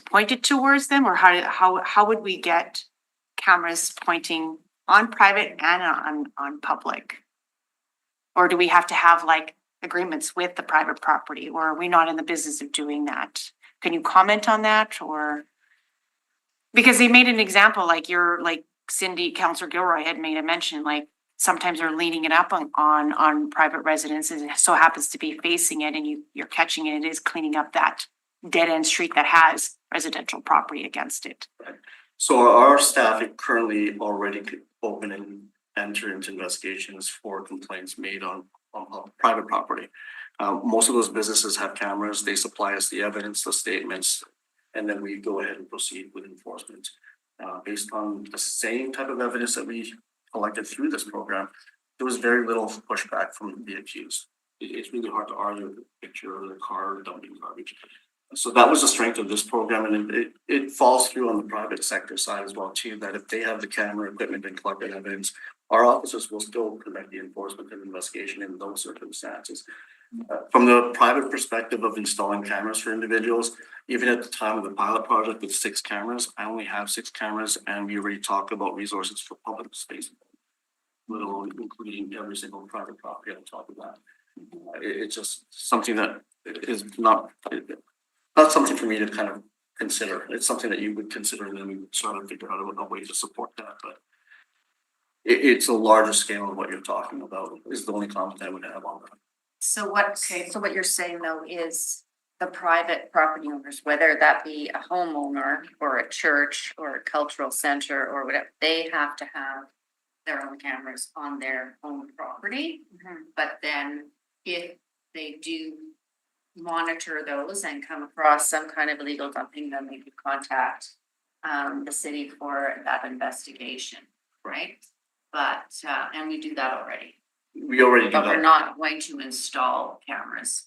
point it towards them, or how would we get cameras pointing on private and on public? Or do we have to have like agreements with the private property, or are we not in the business of doing that? Can you comment on that, or? Because they made an example, like Cindy, Councillor Gilroy had made a mention, like sometimes they're leaning it up on private residences, and it so happens to be facing it, and you're catching it, it is cleaning up that dead end street that has residential property against it. So our staff currently already could open and enter into investigations for complaints made on private property. Most of those businesses have cameras, they supply us the evidence, the statements, and then we go ahead and proceed with enforcement. Based on the same type of evidence that we collected through this program, there was very little pushback from the accused. It's really hard to argue with a picture of the car dumping garbage. So that was the strength of this program, and it falls through on the private sector side as well too, that if they have the camera equipment and collected evidence, our officers will still conduct the enforcement and investigation in those circumstances. From the private perspective of installing cameras for individuals, even at the time of the pilot project with 6 cameras, I only have 6 cameras, and we already talked about resources for public space, little including every single private property on top of that. It's just something that is not something for me to kind of consider. It's something that you would consider, and then we would sort of figure out a way to support that. But it's a larger scale of what you're talking about is the only comment I would have on that. So what you're saying though is the private property owners, whether that be a homeowner or a church or a cultural center or whatever, they have to have their own cameras on their own property. But then if they do monitor those and come across some kind of illegal dumping, then they could contact the city for that investigation, right? But and we do that already. We already do But we're that. not going to install cameras,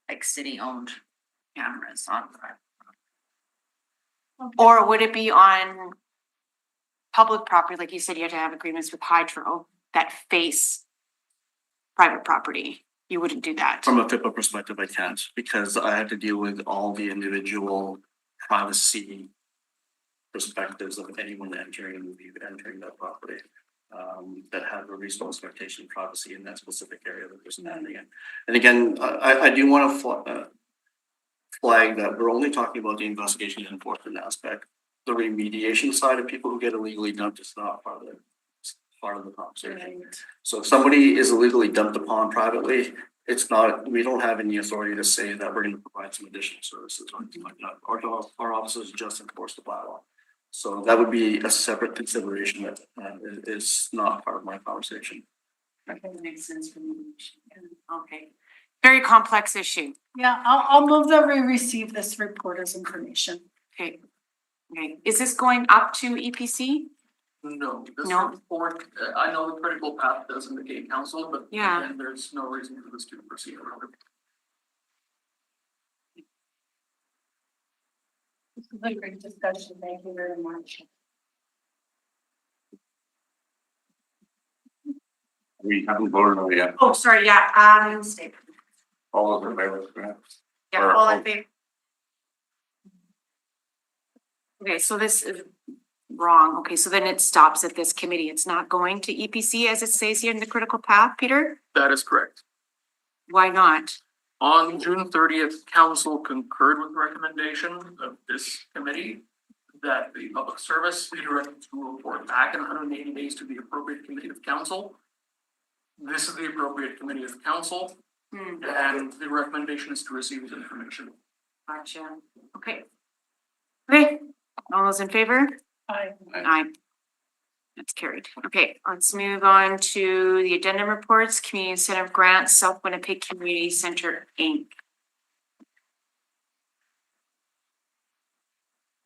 like city-owned cameras on. Or would it be on public property, like you said, you have to have agreements with Hydro that face private property? You wouldn't do that. From a FIPA perspective, I can't, because I have to deal with all the individual privacy perspectives of anyone entering that property. That have a reasonable expectation of privacy in that specific area that they're standing in. And again, I do want to flag that we're only talking about the investigation and enforcement aspect. The remediation side of people who get illegally dumped is not part of the conversation. So if somebody is illegally dumped upon privately, it's not, we don't have any authority to say that we're going to provide some additional services or anything like that. Our officers just enforce the bylaw. So that would be a separate consideration that is not part of my conversation. Okay, that makes sense for me. Okay. Very complex issue. Yeah, I'll move that we receive this report as information. Okay. Okay, is this going up to EPC? No, this No. report, I know the critical path does indicate council, but Yeah. again, there's no reason for this to proceed. This is a great discussion. Thank you very much. We haven't voted on it yet. Oh, sorry, yeah, All of the favor, yeah, all in favor. Okay, so this is wrong. Okay, so then it stops at this committee. It's not going to EPC as it says here in the critical path, Peter? That is correct. Why not? On June 30th, council concurred with the recommendation of this committee that the public service be directed to report back in 180 days to the appropriate committee of council. This is the appropriate committee of council, and the recommendation is to receive this information. Gotcha. Okay. Okay, all those in favor? Aye. Aye. That's carried. Okay, let's move on to the addendum reports, community incentive grants, South Winnipeg Community Center, Inc.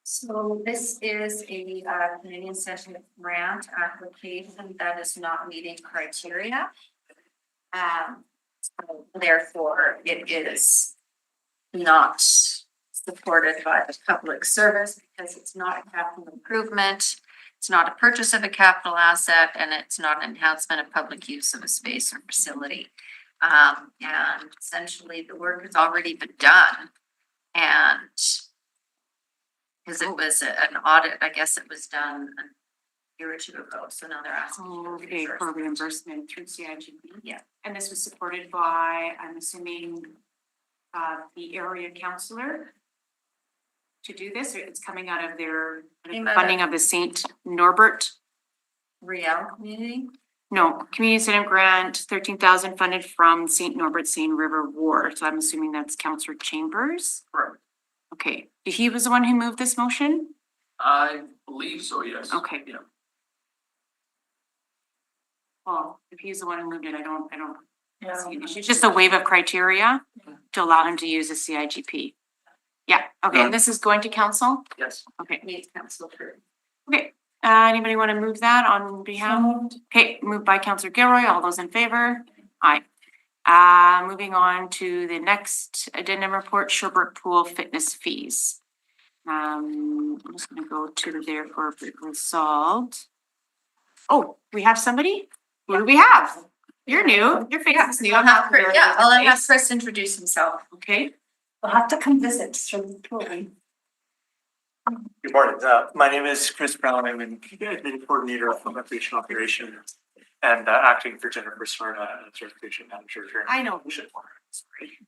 So this is a Canadian Center grant application that is not meeting criteria. So therefore, it is not supported by the public service because it's not a capital improvement. It's not a purchase of a capital asset, and it's not an enhancement of public use of a space or facility. And essentially the work has already been done. And because it was an audit, I guess it was done a year or two ago, so now they're asking. Okay, for reimbursement through CIGB. Yeah. And this was supported by, I'm assuming, the area councillor to do this, or it's coming out of their funding of the St. Norbert? Real community? No, community incentive grant, 13,000 funded from St. Norbert Seine River Ward. So I'm assuming that's Councillor Chambers. Correct. Okay, he was the one who moved this motion? I believe so, yes. Okay. Yeah. Well, if he's the one who moved it, I don't Yeah. see an issue. It's just a waive of criteria to allow him to use the CIGP. Yeah, okay, and this is going to council? Yes. Okay, Needs council approval. okay. Anybody want to move that on behalf? Okay, moved by Councillor Gilroy. All those in favor? Aye. Moving on to the next addendum report, Sherbrooke Pool fitness fees. I'm just gonna go to there for resolved. Oh, we have somebody? Who do we have? You're new, your face is new. I'll have Chris introduce himself. Okay, We'll have to come visit. So Good morning. My name is Chris Brown. I'm an admin coordinator of recreation operations and acting for Jennifer Smyrna as certification manager here. I know. Sorry.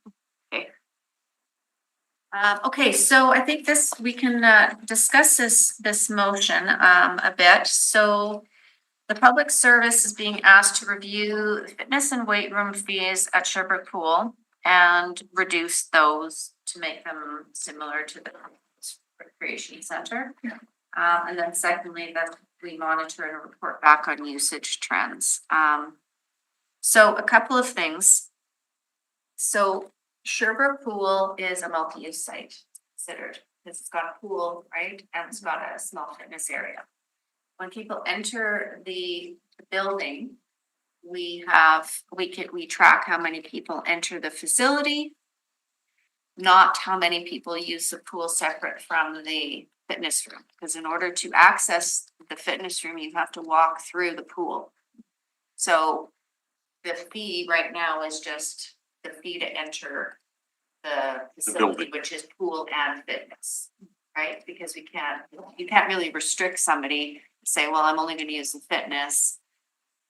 Okay, so I think we can discuss this motion a bit. So the public service is being asked to review fitness and weight room fees at Sherbrooke Pool and reduce those to make them similar to the recreation center. And then secondly, that we monitor and report back on usage trends. So a couple of things. So Sherbrooke Pool is a multi-use site considered, because it's got a pool, right? And it's got a small fitness area. When people enter the building, we track how many people enter the facility, not how many people use the pool separate from the fitness room. Because in order to access the fitness room, you have to walk through the pool. So the fee right now is just the fee to enter the facility, which is pool and fitness, right? Because you can't really restrict somebody, say, well, I'm only gonna use the fitness.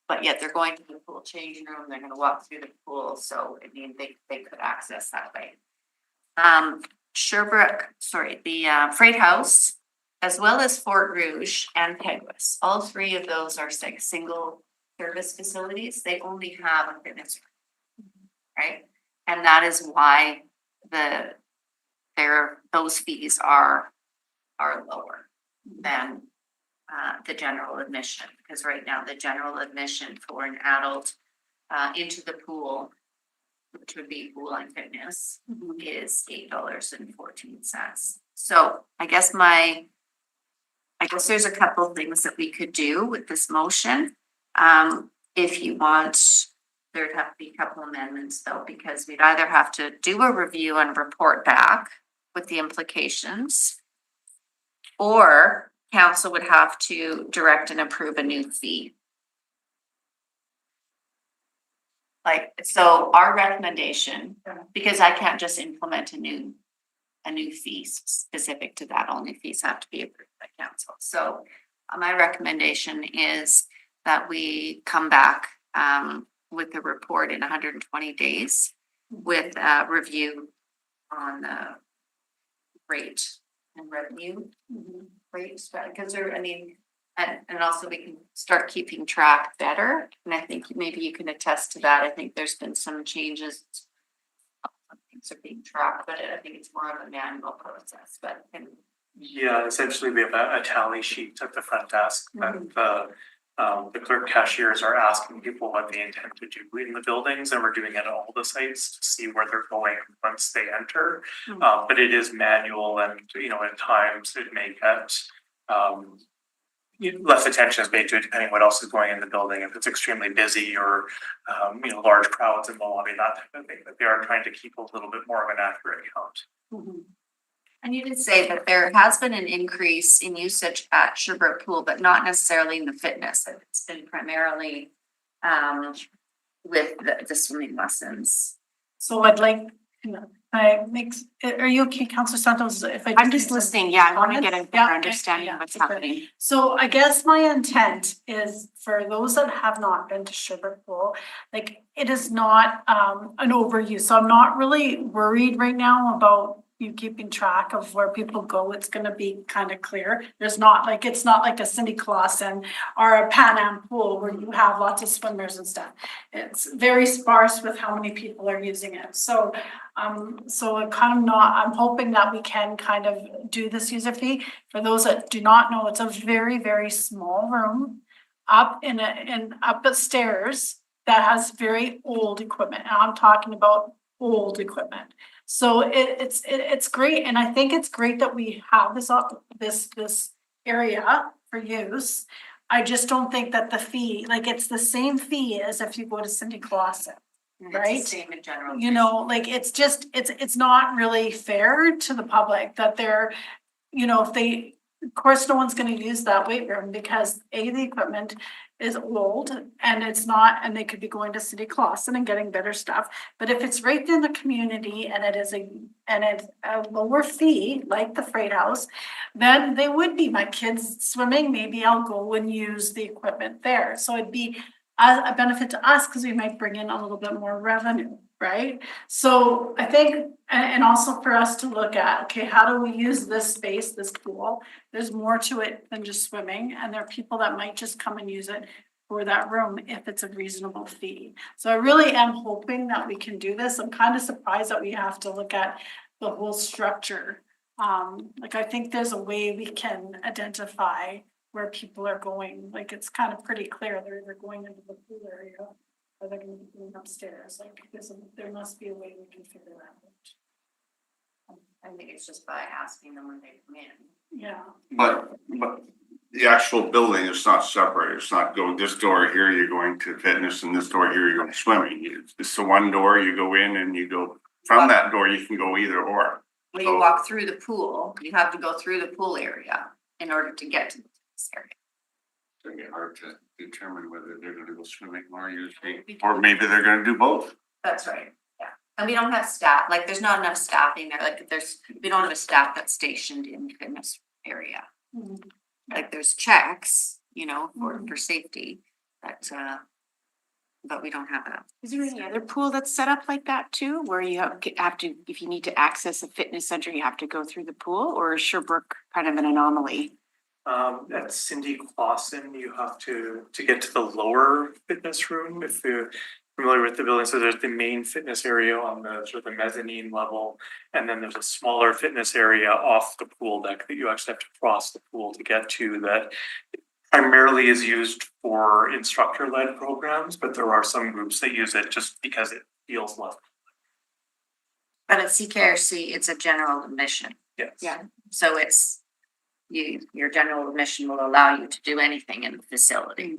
But yet they're going to the pool changing room, they're gonna walk through the pool, so I mean, they could access that way. Sherbrooke, the Freight House, as well as Fort Rouge and Peguis, all three of those are like single service facilities, they only have a fitness room. Right? And that is why those fees are lower than the general admission, because right now the general admission for an adult into the pool, which would be pool and fitness, is $8.14. So I guess there's a couple of things that we could do with this motion. If you want, there'd have to be a couple amendments though, because we'd either have to do a review and report back with the implications, or council would have to direct and approve a new fee. So our recommendation, because I can't just implement a new fee specific to that, only fees have to be approved by council. So my recommendation is that we come back with a report in 120 days with a review on the rate and revenue rates, because and also we can start keeping track better. And I think maybe you can attest to that. I think there's been some changes. Things are being tracked, but I think it's more of a manual process, but. Yeah, essentially we have a tally sheet at the front desk that the clerk cashiers are asking people what they intend to do in the buildings, and we're doing it at all the sites to see where they're going once they enter. But it is manual, and at times it may get less attention is made to it depending what else is going in the building. If it's extremely busy or large crowds in the lobby, that type of thing, but they are trying to keep a little bit more of an accurate count. And you did say that there has been an increase in usage at Sherbrooke Pool, but not necessarily in the fitness. It's been primarily with the swimming lessons. So I'd like, are you okay, Councillor Santos? I'm just listening. Yeah, I want to get a better okay, understanding of what's happening. So I guess my intent is for those that have not been to Sherbrooke Pool, it is not an overuse. So I'm not really worried right now about you keeping track of where people go. It's gonna be kind of clear. It's not like a Cindy Clausen or a Pan Am pool where you have lots of swimmers and stuff. It's very sparse with how many people are using it. So I'm hoping that we can kind of do this user fee. For those that do not know, it's a very, very small room up up the stairs that has very old equipment. And I'm talking about old equipment. So it's great, and I think it's great that we have this area for use. I just don't think that the fee, it's the same fee as if you go to Cindy Clausen, right? It's the same in general. It's not really fair to the public that they're, if they, of course, no one's gonna use that weight room because the equipment is old and and they could be going to City Clausen and getting better stuff. But if it's right in the community and it's a lower fee, like the Freight House, then they would be my kids swimming. Maybe I'll go and use the equipment there. So it'd be a benefit to us because we might bring in a little bit more revenue, right? So I think, and also for us to look at, okay, how do we use this space, this pool? There's more to it than just swimming, and there are people that might just come and use it for that room if it's a reasonable fee. So I really am hoping that we can do this. I'm kind of surprised that we have to look at the whole structure. I think there's a way we can identify where people are going. It's kind of pretty clear they're either going into the pool area or they're gonna be going upstairs. There must be a way we can figure that out. I think it's just by asking them when they come in. Yeah. But the actual building is not separate. It's not going this door here, you're going to fitness, and this door here, you're going swimming. It's the one door, you go in and you go, from that door, you can go either or. When you walk through the pool, you have to go through the pool area in order to get to this area. It's gonna be hard to determine whether they're gonna go swimming or maybe they're gonna do both. That's right, yeah. And we don't have staff, like, there's not enough staffing there, like, we don't have a staff that's stationed in the fitness area. Like, there's checks, you know, for safety, but we don't have that. Is there any other pool that's set up like that too, where you have to, if you need to access a fitness center, you have to go through the pool, or is Sherbrooke kind of an anomaly? At Cindy Clausen, you have to get to the lower fitness room if you're familiar with the building. So there's the main fitness area on the sort of the mezzanine level. And then there's a smaller fitness area off the pool deck that you actually have to cross the pool to get to, that primarily is used for instructor-led programs, but there are some groups that use it just because it feels less. But at CKRC, it's a general admission, Yes. Yeah. so it's, your general admission will allow you to do anything in the facility.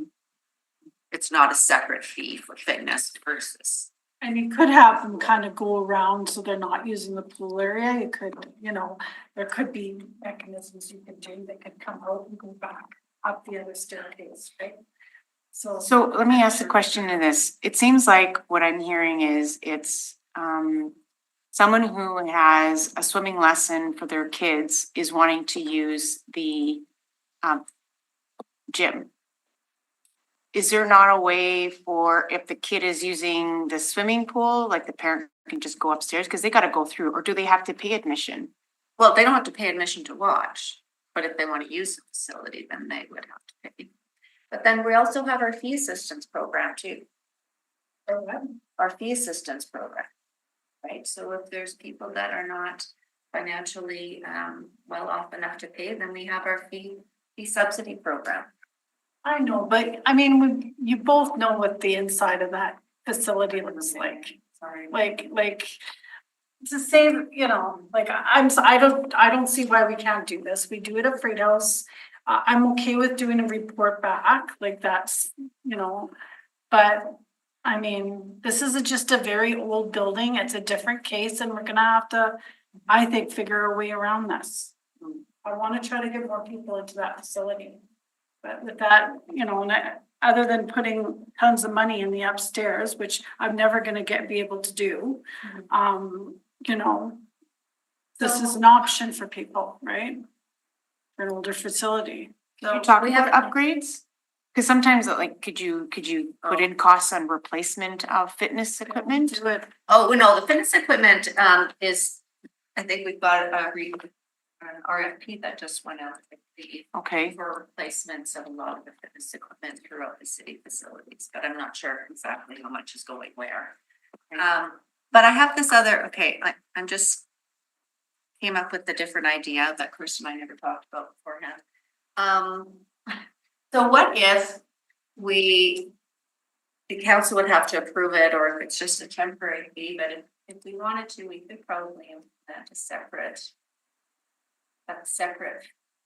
It's not a separate fee for fitness versus. And you could have them kind of go around so they're not using the pool area. You could, you know, there could be mechanisms you could do that could come out and go back up the other staircase, right? So let me ask a question in this. It seems like what I'm hearing is it's someone who has a swimming lesson for their kids is wanting to use the gym. Is there not a way for, if the kid is using the swimming pool, like the parent can just go upstairs, because they got to go through, or do they have to pay admission? Well, they don't have to pay admission to watch, but if they want to use the facility, then they would have to pay. But then we also have our fee assistance program too. Our fee assistance program, right? So if there's people that are not financially well off enough to pay, then we have our fee subsidy program. I know, but I mean, you both know what the inside of that facility looks like. Sorry. Like to say, you know, like I don't see why we can't do this. We do it at Freight House. I'm okay with doing a report back, like that's, you know, but I mean, this is just a very old building. It's a different case and we're gonna have to, I think, figure a way around this. I wanna try to get more people into that facility. But with that, you know, and other than putting tons of money in the upstairs, which I'm never gonna be able to do, you know, this is an option for people, right? For an older facility. Can you talk about upgrades? Because sometimes like, could you put in costs on replacement of fitness equipment? Do it. Oh, no, the fitness equipment is, I think we've got an RFP that just went out Okay. for replacements of a lot of the fitness equipment throughout the city facilities, but I'm not sure exactly how much is going where. But I have this other, I'm just came up with a different idea that Chris and I never talked about beforehand. So what if the council would have to approve it, or if it's just a temporary fee, but if we wanted to, we could probably implement a separate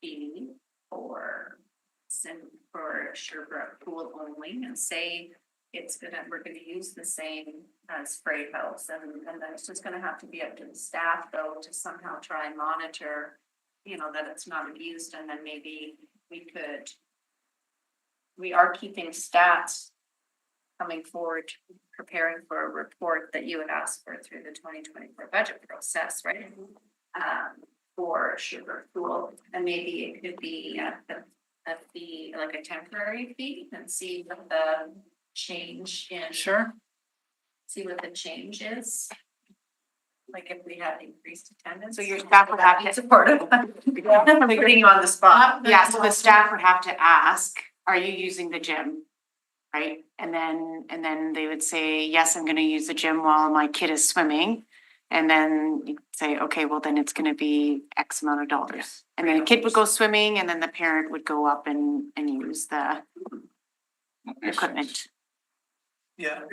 fee for Sherbrooke pool only, and say we're gonna use the same as Freight House, and then it's just gonna have to be up to the staff though to somehow try and monitor, you know, that it's not abused, and then maybe we are keeping stats coming forward, preparing for a report that you would ask for through the 2024 budget process, right? For Sherbrooke pool, and maybe it could be a fee, like a temporary fee, and see what the change in. Sure. See what the change is. Like if we had increased attendance. So your staff would have to support it. I'm putting you on the spot. Yeah, so the staff would have to ask, are you using the gym? Right? And then they would say, yes, I'm gonna use the gym while my kid is swimming. And then you say, okay, well then it's gonna be X amount of dollars. And then the kid would go swimming and then the parent would go up and use the equipment. Then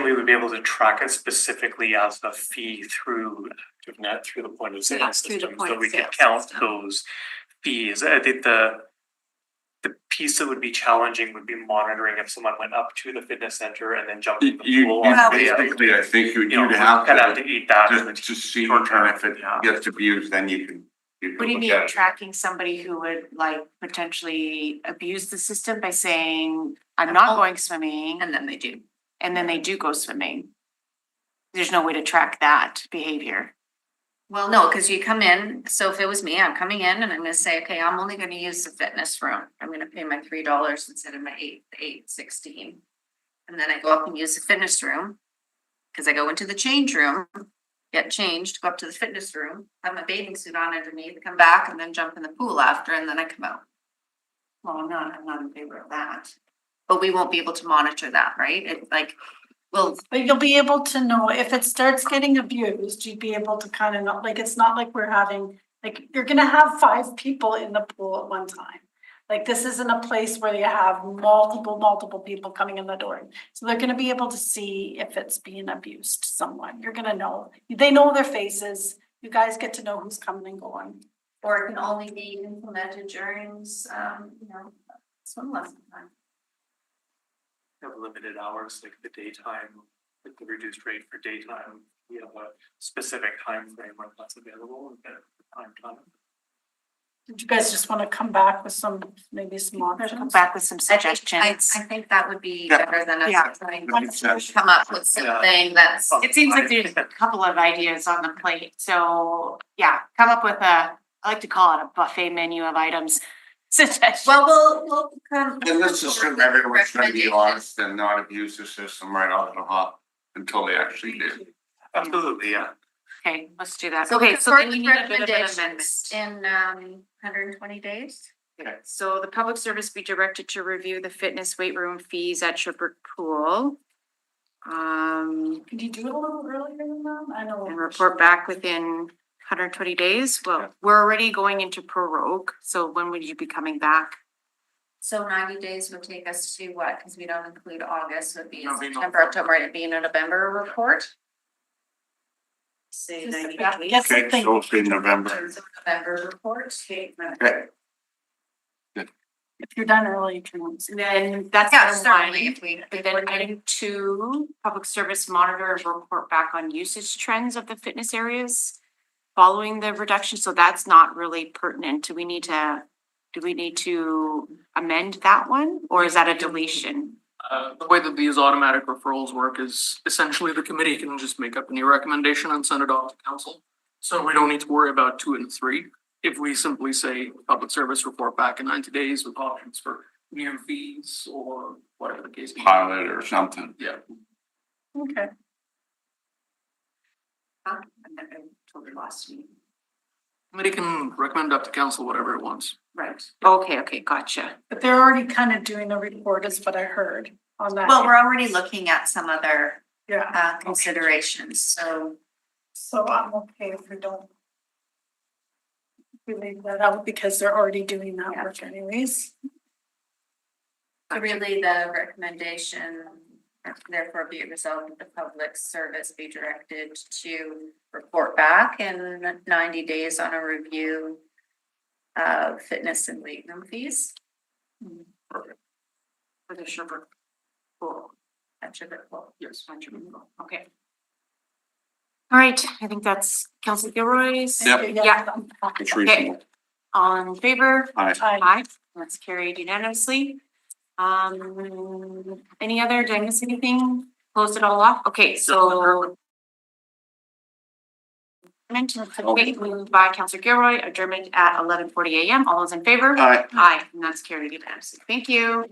we would be able to track it specifically as a fee through ActiveNet, through the point of sale Yeah, through the system, point so of we could sale count system. those fees. I think the piece that would be challenging would be monitoring if someone went up to the fitness center and then jumped in the You, pool. basically, I think you'd You know, have kind of have to to, eat that. to see, short term, and if it yeah. gets abused, then you can. What do you look mean at it. tracking somebody who would like potentially abuse the system by saying, I'm not going swimming, And then they do. and then they do go swimming? There's no way to track that behavior. Well, no, because you come in, so if it was me, I'm coming in and I'm gonna say, okay, I'm only gonna use the fitness room. I'm gonna pay my $3 instead of my $8.16. And then I go up and use the fitness room. Cause I go into the change room, get changed, go up to the fitness room, have my bathing suit on underneath, come back and then jump in the pool after, and then I come out. Well, I'm not in favor of that. But we won't be able to monitor that, right? It like, well, But you'll be able to know if it starts getting abused, you'd be able to kind of know, like, it's not like we're having, like, you're gonna have 5 people in the pool at one time. Like, this isn't a place where you have multiple people coming in the door. So they're gonna be able to see if it's being abused somewhat. You're gonna know. They know their faces. You guys get to know who's coming and going. or it can only be implemented during, swim lesson time. Have limited hours, like the daytime, like the reduced rate for daytime, we have a specific time frame when that's available and time. Did you guys just wanna come back with maybe some Come options? back with some I suggestions. think that would be Yeah. better than us Yeah. trying Makes to sense. come up with something that's. It seems like there's a couple of ideas on the plate, so yeah, come up with I like to call it a buffet menu of items. Suggestions. Well, we'll come. And let's assume everyone's gonna be honest and not abuse the system right off the hop until they actually do. Absolutely, yeah. Okay, let's do that. So Okay, so then we need a bit of an recommendations amendment. in 120 days. So the public service be directed to review the fitness weight room fees at Shepherd Pool. Could you do it a little earlier than that? I know. And report back within 120 days. Well, we're already going into prorogue, so when would you be coming back? So 90 days would take us to what? Because we don't include August, would be November. September, October, it'd be in a November report. Say Just 90 yeah, days. get Okay, something. so it's in November. November report. Okay. If you're done early, you can. And then that's Yeah, item certainly, one. if we. But then item 2, public service monitor and report back on usage trends of the fitness areas following the reduction. So that's not really pertinent. Do we need to amend that one, or is that a deletion? The way that these automatic referrals work is essentially the committee can just make up a new recommendation and send it off to council. So we don't need to worry about 2 and 3. If we simply say public service report back in 90 days with options for new fees or whatever the case may be. Pilot or something. Yeah. Okay. I totally lost me. Committee can recommend up to council whatever it wants. Right. Okay, gotcha. But they're already kind of doing a report is what I heard on that. Well, we're already looking at some other Yeah, considerations, so. so I'm okay if we don't. We leave that out because they're already doing that work anyways. Really, the recommendation, therefore be it resolved that the public service be directed to report back in 90 days on a review of fitness and weight room fees. For the Shepherd Pool. That should be cool. Yes. Okay. All right, I think that's Council Gilroy's. Yep. Yeah. It's Okay. reasonable. All in favor? Aye. Aye. That's carried unanimously. Any other, did I miss anything? Close it all off? Okay, so. Okay, moved by Councilor Gilroy, adjournment at 11:40 a.m. All those in favor? Aye. Aye, and that's carried unanimously. Thank you.